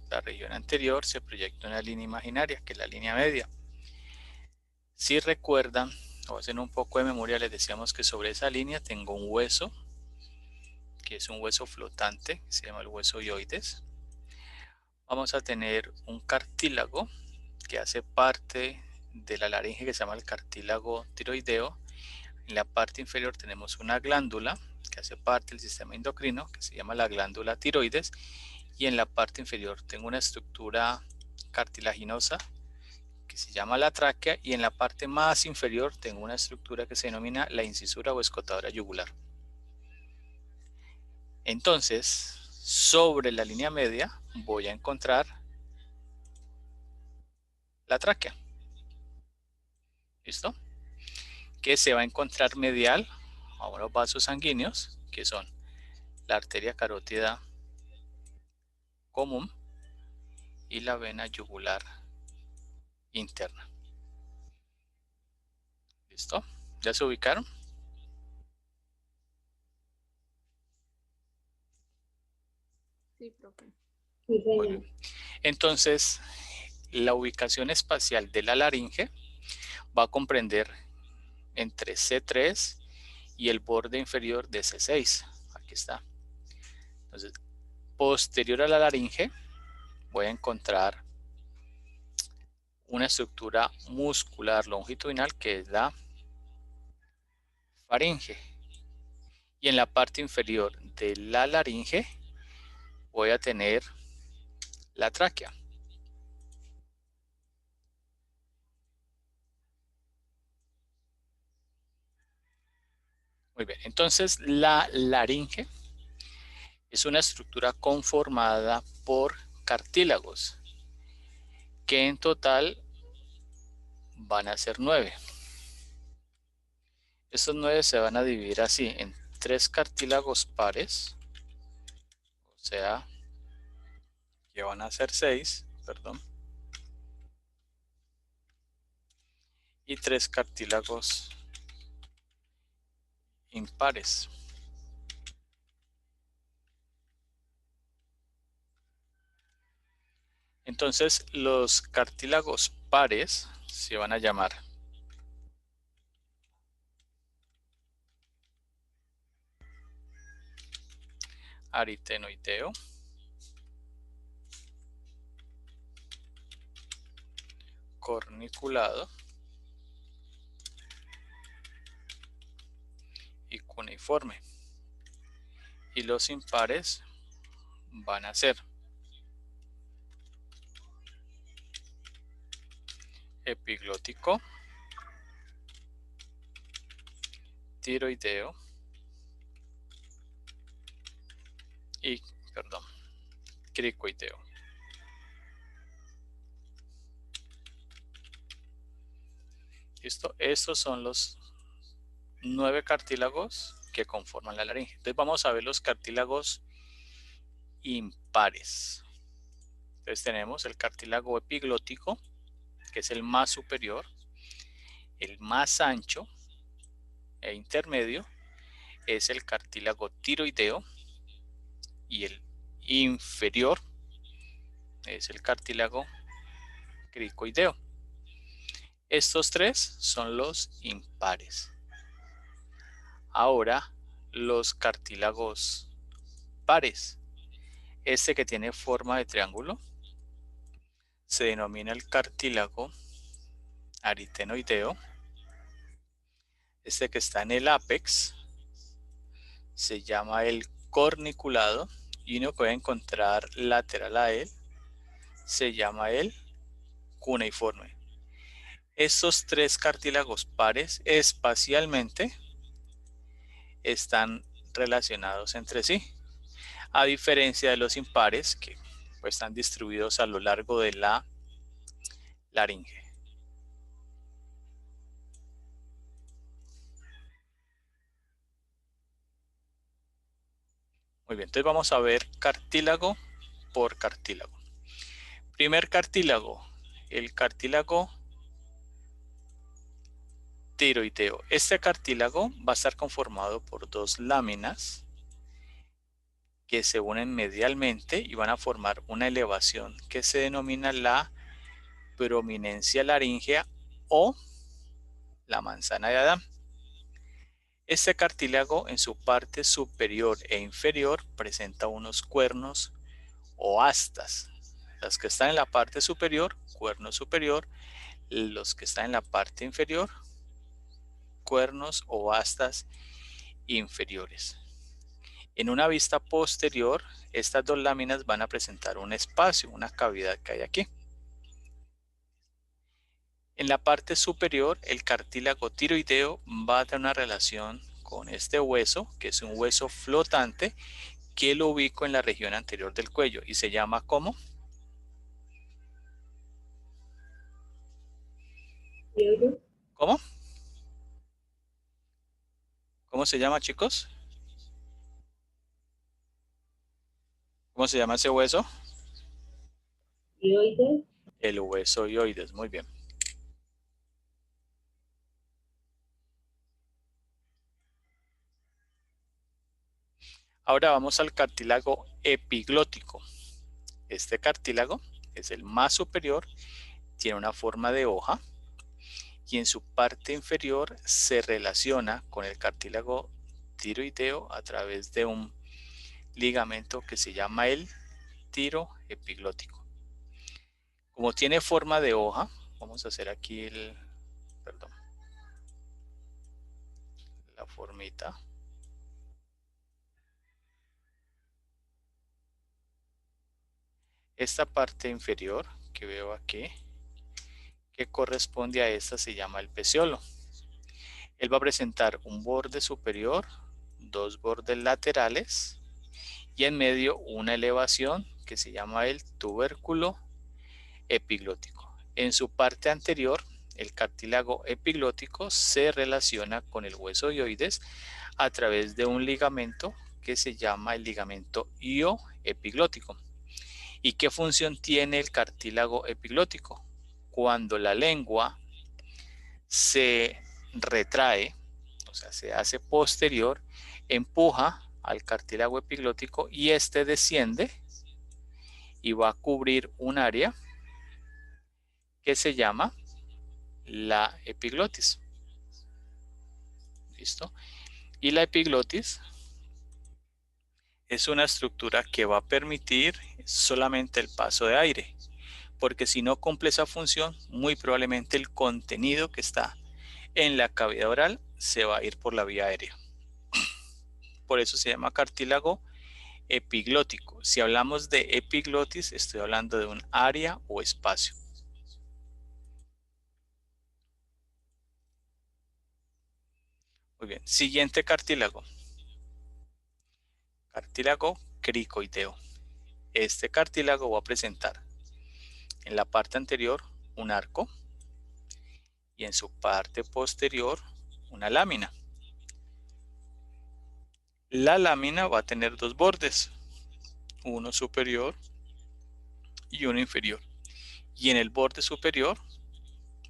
la región anterior se proyecta una línea imaginaria, que es la línea media. Si recuerdan o hacen un poco de memoria, les decíamos que sobre esa línea tengo un hueso, que es un hueso flotante, que se llama el hueso hyoides. Vamos a tener un cartílago que hace parte de la laringe, que se llama el cartílago tiroideo. En la parte inferior tenemos una glándula que hace parte del sistema endocrino, que se llama la glándula tiroides, y en la parte inferior tengo una estructura cartilaginosa que se llama la tráquea, y en la parte más inferior tengo una estructura que se denomina la incisura o escotadura yugular. Entonces, sobre la línea media voy a encontrar la tráquea. ¿Listo? Que se va a encontrar medial a unos vasos sanguíneos, que son la arteria carótida común y la vena yugular interna. ¿Listo? ¿Ya se ubicaron? Sí, profe. Muy bien. Entonces, la ubicación espacial de la laringe va a comprender entre C3 y el borde inferior de C6. Aquí está. Entonces, posterior a la laringe voy a encontrar una estructura muscular longitudinal que es la faringe. Y en la parte inferior de la laringe voy a tener la tráquea. Muy bien, entonces la laringe es una estructura conformada por cartílagos, que en total van a ser 9. Estos 9 se van a dividir así en 3 cartílagos pares, o sea, que van a ser 6, perdón, y 3 cartílagos impares. Entonces, los cartílagos pares se van a llamar aritenoideo, corniculado y cuneiforme. Y los impares van a ser epiglótico, tiroideo y, cricoideo. ¿Listo? Estos son los 9 cartílagos que conforman la laringe. Entonces vamos a ver los cartílagos impares. Entonces tenemos el cartílago epiglótico, que es el más superior, el más ancho e intermedio es el cartílago tiroideo, y el inferior es el cartílago cricoideo. Estos 3 son los impares. Ahora, los cartílagos pares. Este que tiene forma de triángulo se denomina el cartílago aritenoideo. Este que está en el ápex se llama el corniculado, y uno puede encontrar lateral a él se llama el cuneiforme. Estos 3 cartílagos pares espacialmente están relacionados entre sí, a diferencia de los impares, que pues están distribuidos a lo largo de la laringe. Muy bien, entonces vamos a ver cartílago por cartílago. Primer cartílago, el cartílago tiroideo. Este cartílago va a estar conformado por 2 láminas que se unen medialmente y van a formar una elevación que se denomina la prominencia laríngea o la manzana de Adán. Este cartílago en su parte superior e inferior presenta unos cuernos o astas. Las que están en la parte superior, cuerno superior, los que están en la parte inferior, cuernos o astas inferiores. En una vista posterior, estas dos láminas van a presentar un espacio, una cavidad que hay aquí. En la parte superior, el cartílago tiroideo va a tener una relación con este hueso, que es un hueso flotante, que lo ubico en la región anterior del cuello y se llama ¿cómo? ¿Cómo? ¿Cómo se llama, chicos? ¿Cómo se llama ese hueso? Hioides. El hueso hioides, muy bien. Ahora vamos al cartílago epiglótico. Este cartílago es el más superior, tiene una forma de hoja y en su parte inferior se relaciona con el cartílago tiroideo a través de un ligamento que se llama el tiro epiglótico. Como tiene forma de hoja, vamos a hacer aquí la formita. Esta parte inferior que veo aquí, que corresponde a esta, se llama el peciolo. Él va a presentar un borde superior, dos bordes laterales y en medio una elevación que se llama el tubérculo epiglótico. En su parte anterior, el cartílago epiglótico se relaciona con el hueso hioides a través de un ligamento que se llama el ligamento hioepiglótico. ¿Y qué función tiene el cartílago epiglótico? Cuando la lengua se retrae, o sea, se hace posterior, empuja al cartílago epiglótico y este desciende y va a cubrir un área que se llama la epiglotis. ¿Listo? Y la epiglotis es una estructura que va a permitir solamente el paso de aire, porque si no cumple esa función, muy probablemente el contenido que está en la cavidad oral se va a ir por la vía aérea. Por eso se llama cartílago epiglótico. Si hablamos de epiglotis, estoy hablando de un área o espacio. Muy bien, siguiente cartílago. Cartílago cricoideo. Este cartílago va a presentar en la parte anterior un arco y en su parte posterior una lámina. La lámina va a tener dos bordes, uno superior y uno inferior. Y en el borde superior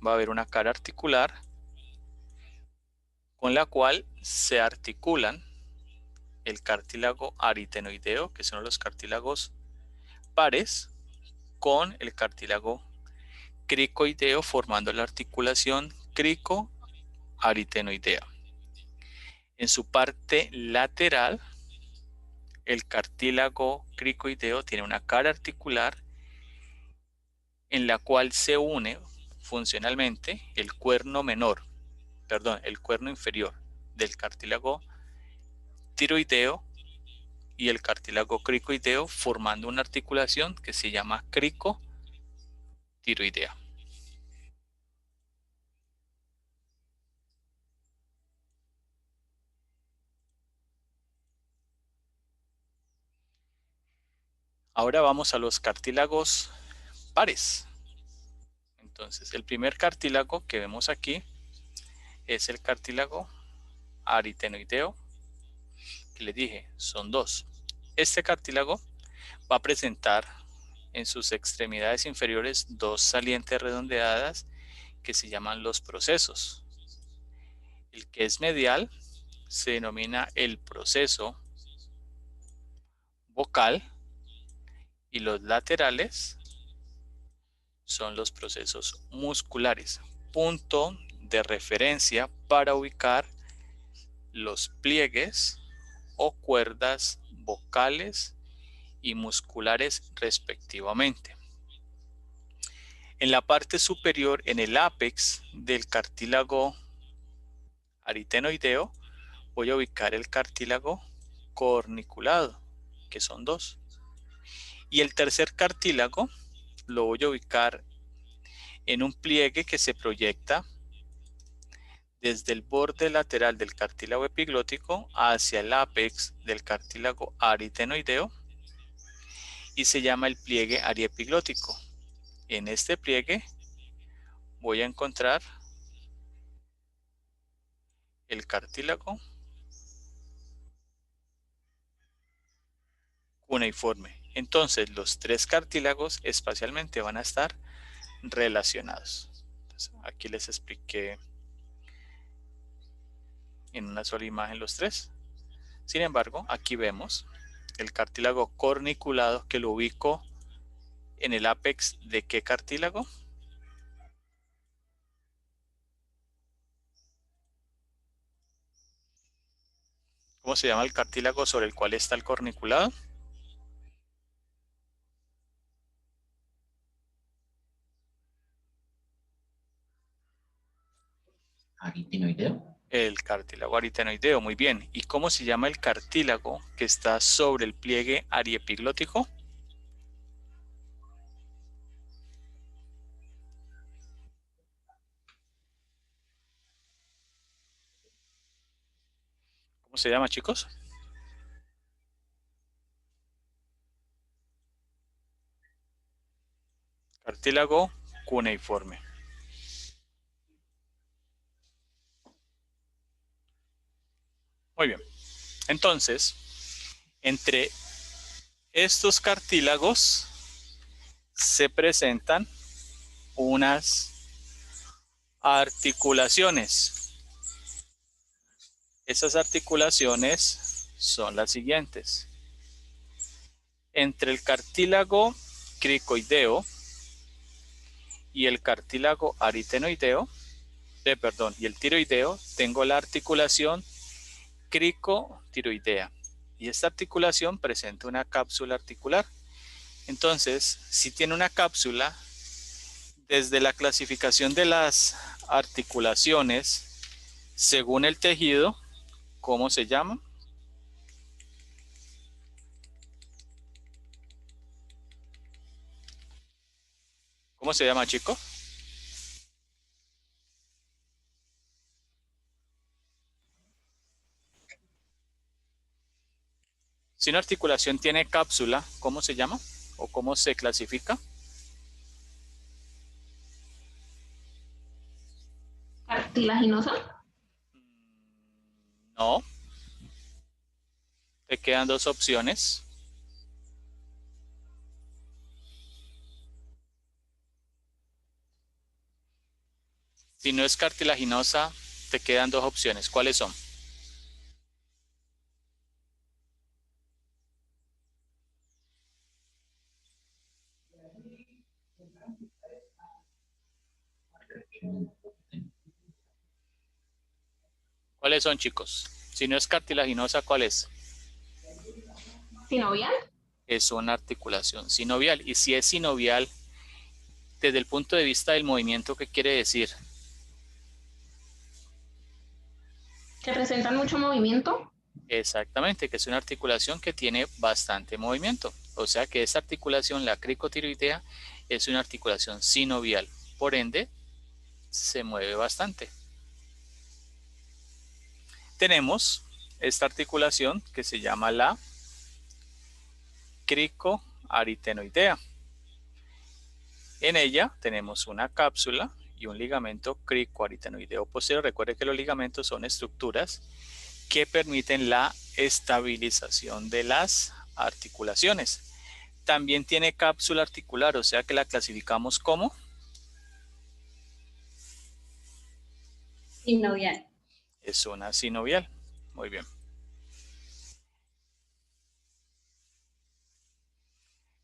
va a haber una cara articular con la cual se articulan el cartílago aritenoideo, que son los cartílagos pares, con el cartílago cricoideo, formando la articulación crico-aritenoidea. En su parte lateral, el cartílago cricoideo tiene una cara articular en la cual se une funcionalmente el cuerno inferior del cartílago tiroideo y el cartílago cricoideo, formando una articulación que se llama cricotiroidea. Ahora vamos a los cartílagos pares. Entonces, el primer cartílago que vemos aquí es el cartílago aritenoideo, que les dije, son dos. Este cartílago va a presentar en sus extremidades inferiores dos salientes redondeadas que se llaman los procesos. El que es medial se denomina el proceso vocal y los laterales son los procesos musculares. Punto de referencia para ubicar los pliegues o cuerdas vocales y musculares respectivamente. En la parte superior, en el ápex del cartílago aritenoideo, voy a ubicar el cartílago corniculado, que son dos. Y el tercer cartílago lo voy a ubicar en un pliegue que se proyecta desde el borde lateral del cartílago epiglótico hacia el ápex del cartílago aritenoideo y se llama el pliegue ariepiglótico. En este pliegue voy a encontrar el cartílago cuneiforme. Entonces los tres cartílagos espacialmente van a estar relacionados. Entonces, aquí les expliqué en una sola imagen los tres. Sin embargo, aquí vemos el cartílago corniculado que lo ubico en el ápex de ¿qué cartílago? ¿Cómo se llama el cartílago sobre el cual está el corniculado? Aritenoideo. El cartílago aritenoideo, muy bien. ¿Y cómo se llama el cartílago que está sobre el pliegue ariepiglótico? ¿Cómo se llama, chicos? Cartílago cuneiforme. Muy bien. Entonces, entre estos cartílagos se presentan unas articulaciones. Esas articulaciones son las siguientes. Entre el cartílago cricoideo y el cartílago aritenoideo, y el tiroideo, tengo la articulación cricotiroidea. Y esta articulación presenta una cápsula articular. Entonces, si tiene una cápsula, desde la clasificación de las articulaciones, según el tejido, ¿cómo se llama? ¿Cómo se llama, chicos? Si una articulación tiene cápsula, ¿cómo se llama? ¿O cómo se clasifica? ¿Cartilaginosa? No. Te quedan dos opciones. Si no es cartilaginosa, te quedan dos opciones. ¿Cuáles son? ¿Cuáles son, chicos? Si no es cartilaginosa, ¿cuál es? ¿Sinovial? Es una articulación sinovial. Y si es sinovial, desde el punto de vista del movimiento, ¿qué quiere decir? ¿Que presentan mucho movimiento? Exactamente, que es una articulación que tiene bastante movimiento. O sea que esta articulación, la cricotiroidea, es una articulación sinovial. Por ende, se mueve bastante. Tenemos esta articulación que se llama la cricoaritenoidea. En ella tenemos una cápsula y un ligamento cricoaritenoideo posterior. Recuerde que los ligamentos son estructuras que permiten la estabilización de las articulaciones. También tiene cápsula articular, o sea que la clasificamos como Sinovial. es una sinovial. Muy bien.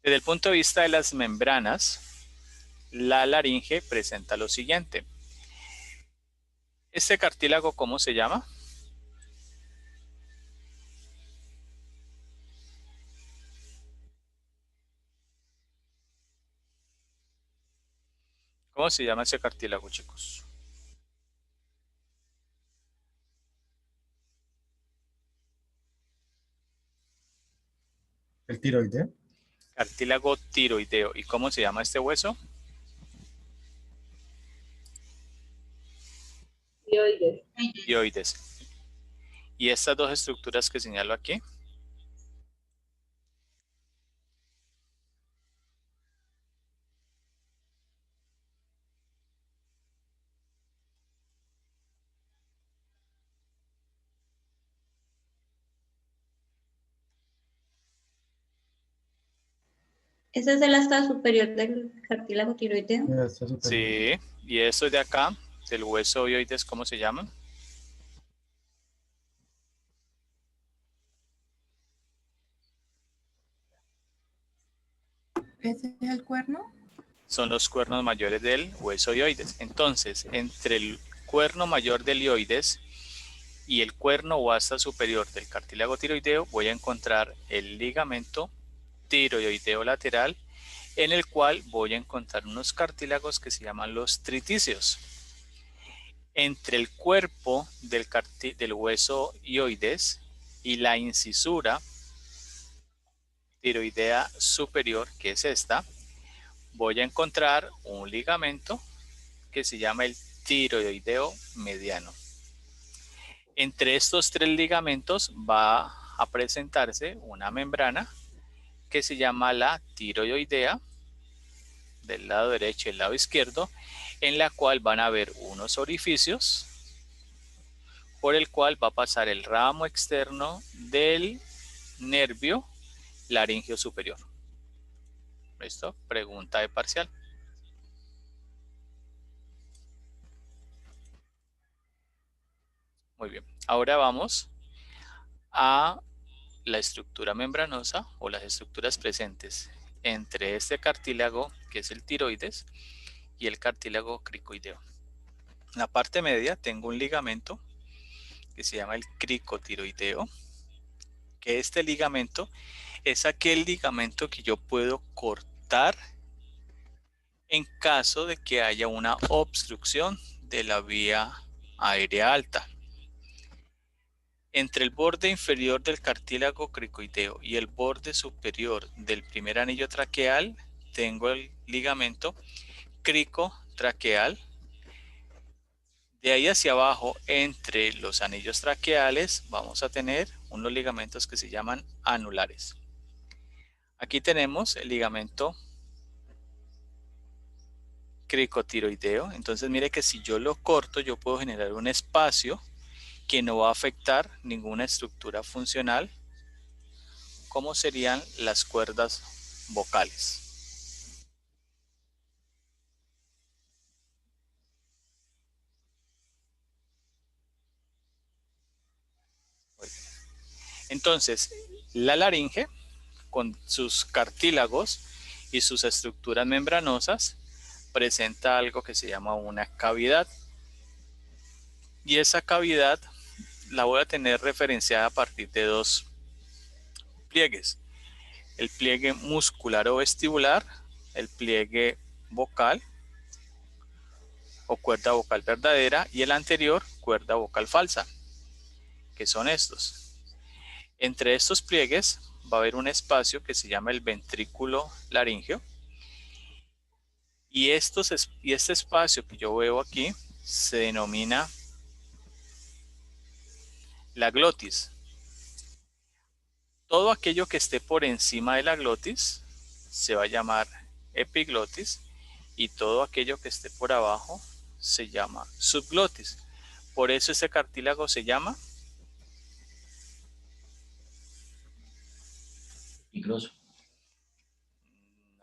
Desde el punto de vista de las membranas, la laringe presenta lo siguiente. Este cartílago, ¿cómo se llama? ¿Cómo se llama ese cartílago, chicos? El tiroideo. Cartílago tiroideo. ¿Y cómo se llama este hueso? Tiroides. Tioides. ¿Y estas dos estructuras que señalo aquí? Ese es el asta superior del cartílago tiroideo. Eso es superior. Sí. ¿Y estos de acá, del hueso hioides, cómo se llaman? ¿Ese es el cuerno? Son los cuernos mayores del hueso hioides. Entonces, entre el cuerno mayor del hioides y el cuerno o asta superior del cartílago tiroideo voy a encontrar el ligamento tiroideo lateral, en el cual voy a encontrar unos cartílagos que se llaman los triticios. Entre el cuerpo del hueso hioides y la incisura tiroidea superior, que es esta, voy a encontrar un ligamento que se llama el tiroideo mediano. Entre estos tres ligamentos va a presentarse una membrana que se llama la tiroidea del lado derecho y el lado izquierdo, en la cual van a haber unos orificios por el cual va a pasar el ramo externo del nervio laringeo superior. ¿Listo? Pregunta de parcial. Muy bien. Ahora vamos a la estructura membranosa o las estructuras presentes entre este cartílago, que es el tiroides, y el cartílago cricoideo. En la parte media tengo un ligamento que se llama el cricotiroideo, que este ligamento es aquel ligamento que yo puedo cortar en caso de que haya una obstrucción de la vía aérea alta. Entre el borde inferior del cartílago cricoideo y el borde superior del primer anillo traqueal tengo el ligamento cricotraqueal. De ahí hacia abajo, entre los anillos traqueales, vamos a tener unos ligamentos que se llaman anulares. Aquí tenemos el ligamento cricotiroideo. Entonces mire que si yo lo corto, yo puedo generar un espacio que no va a afectar ninguna estructura funcional, como serían las cuerdas vocales. Entonces, la laringe, con sus cartílagos y sus estructuras membranosas, presenta algo que se llama una cavidad. Y esa cavidad la voy a tener referenciada a partir de dos pliegues. El pliegue muscular o vestibular, el pliegue vocal o cuerda vocal verdadera, y el anterior, cuerda vocal falsa, que son estos. Entre estos pliegues va a haber un espacio que se llama el ventrículo laríngeo, y este espacio que yo veo aquí se denomina la glotis. Todo aquello que esté por encima de la glotis se va a llamar epiglotis, y todo aquello que esté por abajo se llama subglotis. Por eso ese cartílago se llama Peligroso.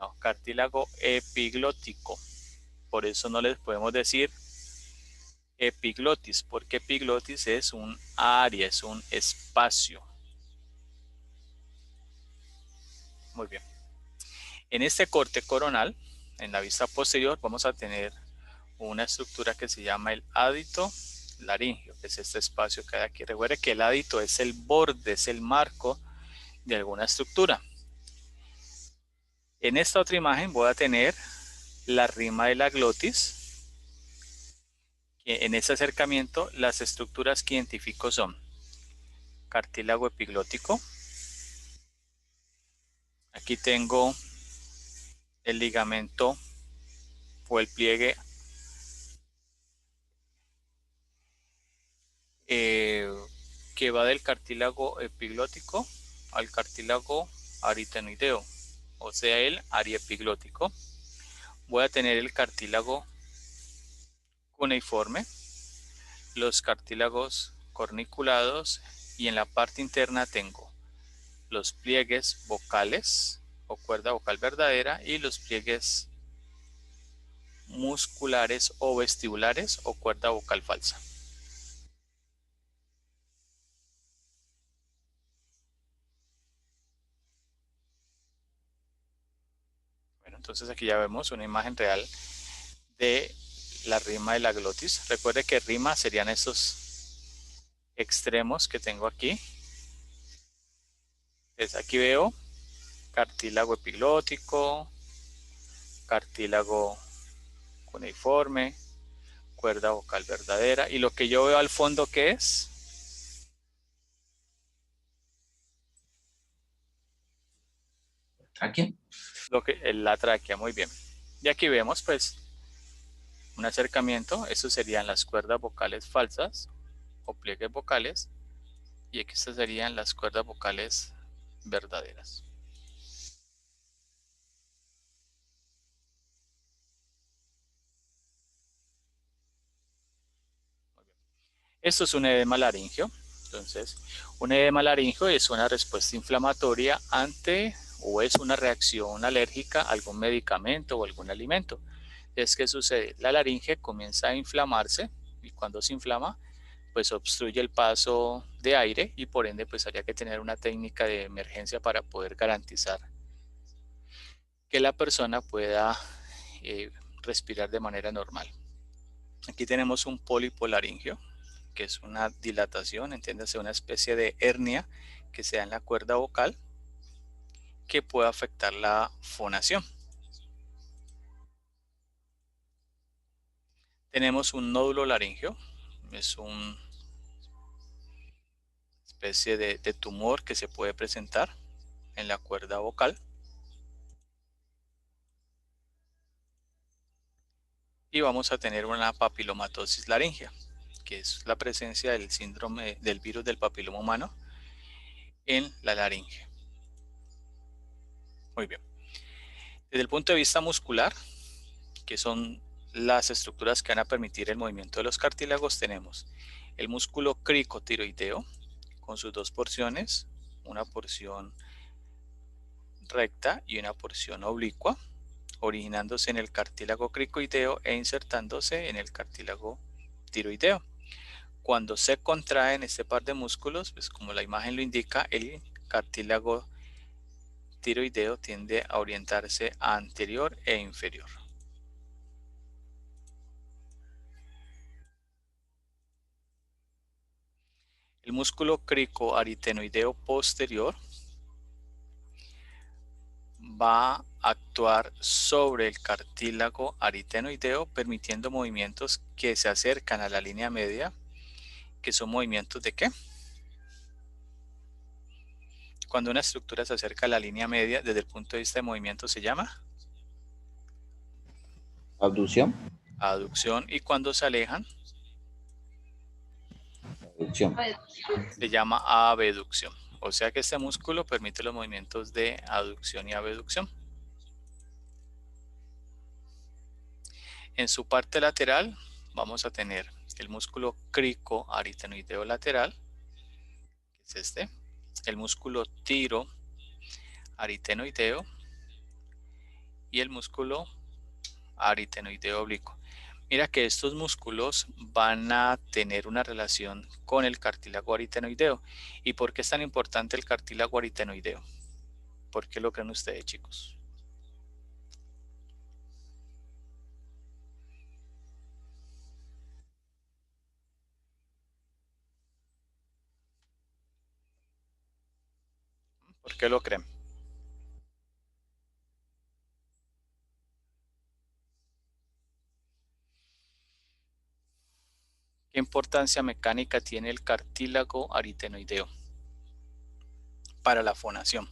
no, cartílago epiglótico. Por eso no les podemos decir epiglotis, porque epiglotis es un área, es un espacio. Muy bien. En este corte coronal, en la vista posterior, vamos a tener una estructura que se llama el ádito laríngeo, que es este espacio que hay aquí. Recuerde que el ádito es el borde, es el marco de alguna estructura. En esta otra imagen voy a tener la rima de la glotis. En ese acercamiento, las estructuras que identifico son cartílago epiglótico. Aquí tengo el ligamento o el pliegue que va del cartílago epiglótico al cartílago aritenoideo, o sea, el ariepiglótico. Voy a tener el cartílago cuneiforme, los cartílagos corniculados, y en la parte interna tengo los pliegues vocales o cuerda vocal verdadera y los pliegues musculares o vestibulares o cuerda vocal falsa. Bueno, entonces aquí ya vemos una imagen real de la rima de la glotis. Recuerde que rima serían estos extremos que tengo aquí. Entonces aquí veo cartílago epiglótico, cartílago cuneiforme, cuerda vocal verdadera, y lo que yo veo al fondo, ¿qué es? ¿Tráquea? La tráquea, muy bien. Y aquí vemos pues un acercamiento. Estos serían las cuerdas vocales falsas o pliegues vocales, y aquí estas serían las cuerdas vocales verdaderas. Esto es un edema laríngeo. Entonces, un edema laríngeo es una respuesta inflamatoria ante o es una reacción alérgica a algún medicamento o algún alimento. Entonces, ¿qué sucede? La laringe comienza a inflamarse, y cuando se inflama, pues obstruye el paso de aire, y por ende pues habría que tener una técnica de emergencia para poder garantizar que la persona pueda respirar de manera normal. Aquí tenemos un pólipo laríngeo, que es una dilatación, entiéndase, una especie de hernia que se da en la cuerda vocal que puede afectar la fonación. Tenemos un nódulo laríngeo, es una especie de tumor que se puede presentar en la cuerda vocal. Y vamos a tener una papilomatosis laríngea, que es la presencia del síndrome del virus del papiloma humano en la laringe. Muy bien. Desde el punto de vista muscular, que son las estructuras que van a permitir el movimiento de los cartílagos, tenemos el músculo cricotiroideo con sus dos porciones, una porción recta y una porción oblicua, originándose en el cartílago cricoideo e insertándose en el cartílago tiroideo. Cuando se contraen este par de músculos, pues como la imagen lo indica, el cartílago tiroideo tiende a orientarse a anterior e inferior. El músculo cricoaritenoideo posterior va a actuar sobre el cartílago aritenoideo, permitiendo movimientos que se acercan a la línea media, que son movimientos ¿de qué? Cuando una estructura se acerca a la línea media, desde el punto de vista de movimiento, se llama Abducción. aducción, y cuando se alejan, Abducción. se llama abducción. O sea que este músculo permite los movimientos de aducción y abducción. En su parte lateral vamos a tener el músculo cricoaritenoideo lateral, que es este, el músculo tiroaritenoideo y el músculo aritenoideo oblicuo. Mira que estos músculos van a tener una relación con el cartílago aritenoideo. ¿Y por qué es tan importante el cartílago aritenoideo? ¿Por qué lo creen ustedes, chicos? ¿Por qué lo creen? ¿Qué importancia mecánica tiene el cartílago aritenoideo para la fonación?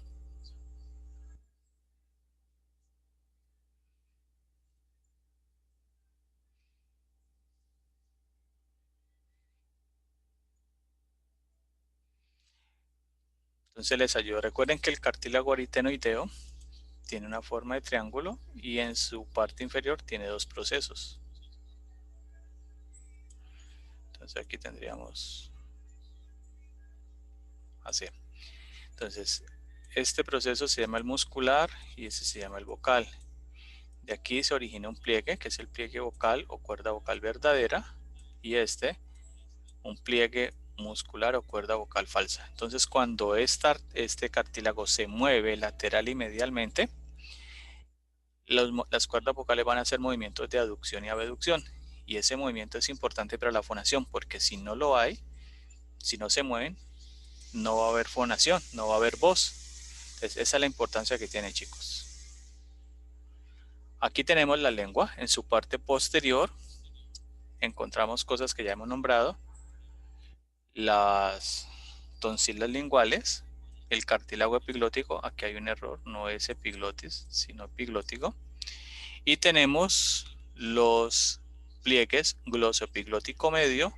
Entonces les ayudo. Recuerden que el cartílago aritenoideo tiene una forma de triángulo y en su parte inferior tiene dos procesos. Entonces aquí tendríamos así. Entonces este proceso se llama el muscular y ese se llama el vocal. De aquí se origina un pliegue, que es el pliegue vocal o cuerda vocal verdadera, y un pliegue muscular o cuerda vocal falsa. Entonces cuando este cartílago se mueve lateral y medialmente, las cuerdas vocales van a hacer movimientos de aducción y abducción, y ese movimiento es importante para la fonación, porque si no lo hay, si no se mueven, no va a haber fonación, no va a haber voz. Entonces esa es la importancia que tiene, chicos. Aquí tenemos la lengua. En su parte posterior encontramos cosas que ya hemos nombrado: las tonsilas linguales, el cartílago epiglótico. Aquí hay un error, no es epiglotis sino epiglótico, y tenemos los pliegues glosoepiglótico medio,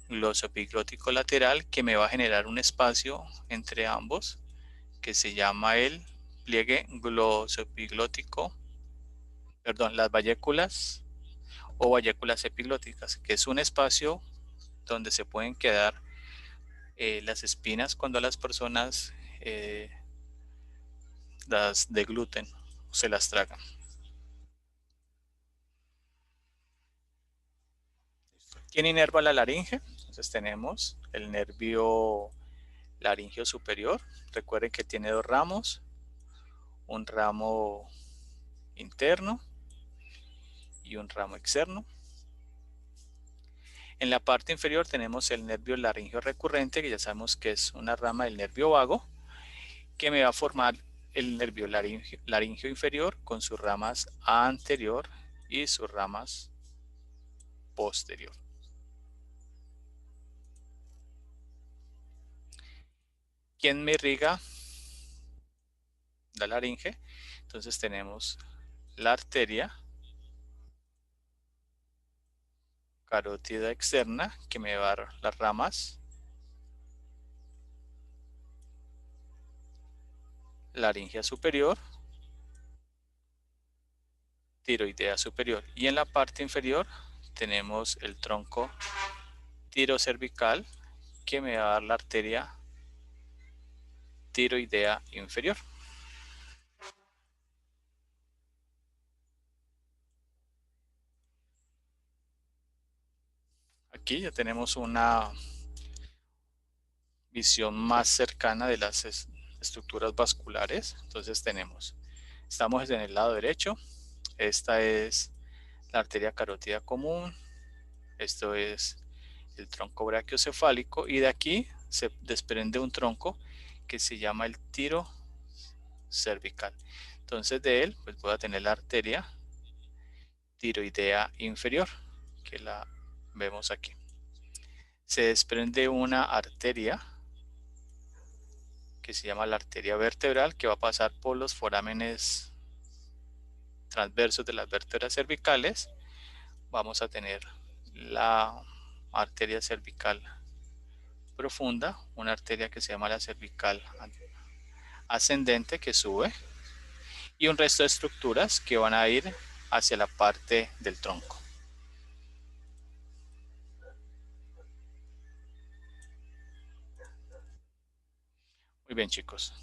glosoepiglótico lateral, que me va a generar un espacio entre ambos que se llama el pliegue glosoepiglótico, perdón, las valléculas o valléculas epiglóticas, que es un espacio donde se pueden quedar las espinas cuando las personas las degluten o se las tragan. ¿Quién inerva la laringe? Entonces tenemos el nervio laringio superior. Recuerden que tiene dos ramos, un ramo interno y un ramo externo. En la parte inferior tenemos el nervio laringio recurrente, que ya sabemos que es una rama del nervio vago, que me va a formar el nervio laringio inferior con sus ramas anterior y sus ramas posterior. ¿Quién me irriga la laringe? Entonces tenemos la arteria carótida externa, que me va a dar las ramas laringea superior, tiroidea superior, y en la parte inferior tenemos el tronco tirocervical, que me va a dar la arteria tiroidea inferior. Aquí ya tenemos una visión más cercana de las estructuras vasculares. Entonces estamos en el lado derecho. Esta es la arteria carótida común. Esto es el tronco brachiocefálico, y de aquí se desprende un tronco que se llama el tiro cervical. Entonces de él pues voy a tener la arteria tiroidea inferior, que la vemos aquí. Se desprende una arteria que se llama la arteria vertebral, que va a pasar por los forámenes transversos de las vértebras cervicales. Vamos a tener la arteria cervical profunda, una arteria que se llama la cervical ascendente, que sube, y un resto de estructuras que van a ir hacia la parte del tronco. Muy bien, chicos.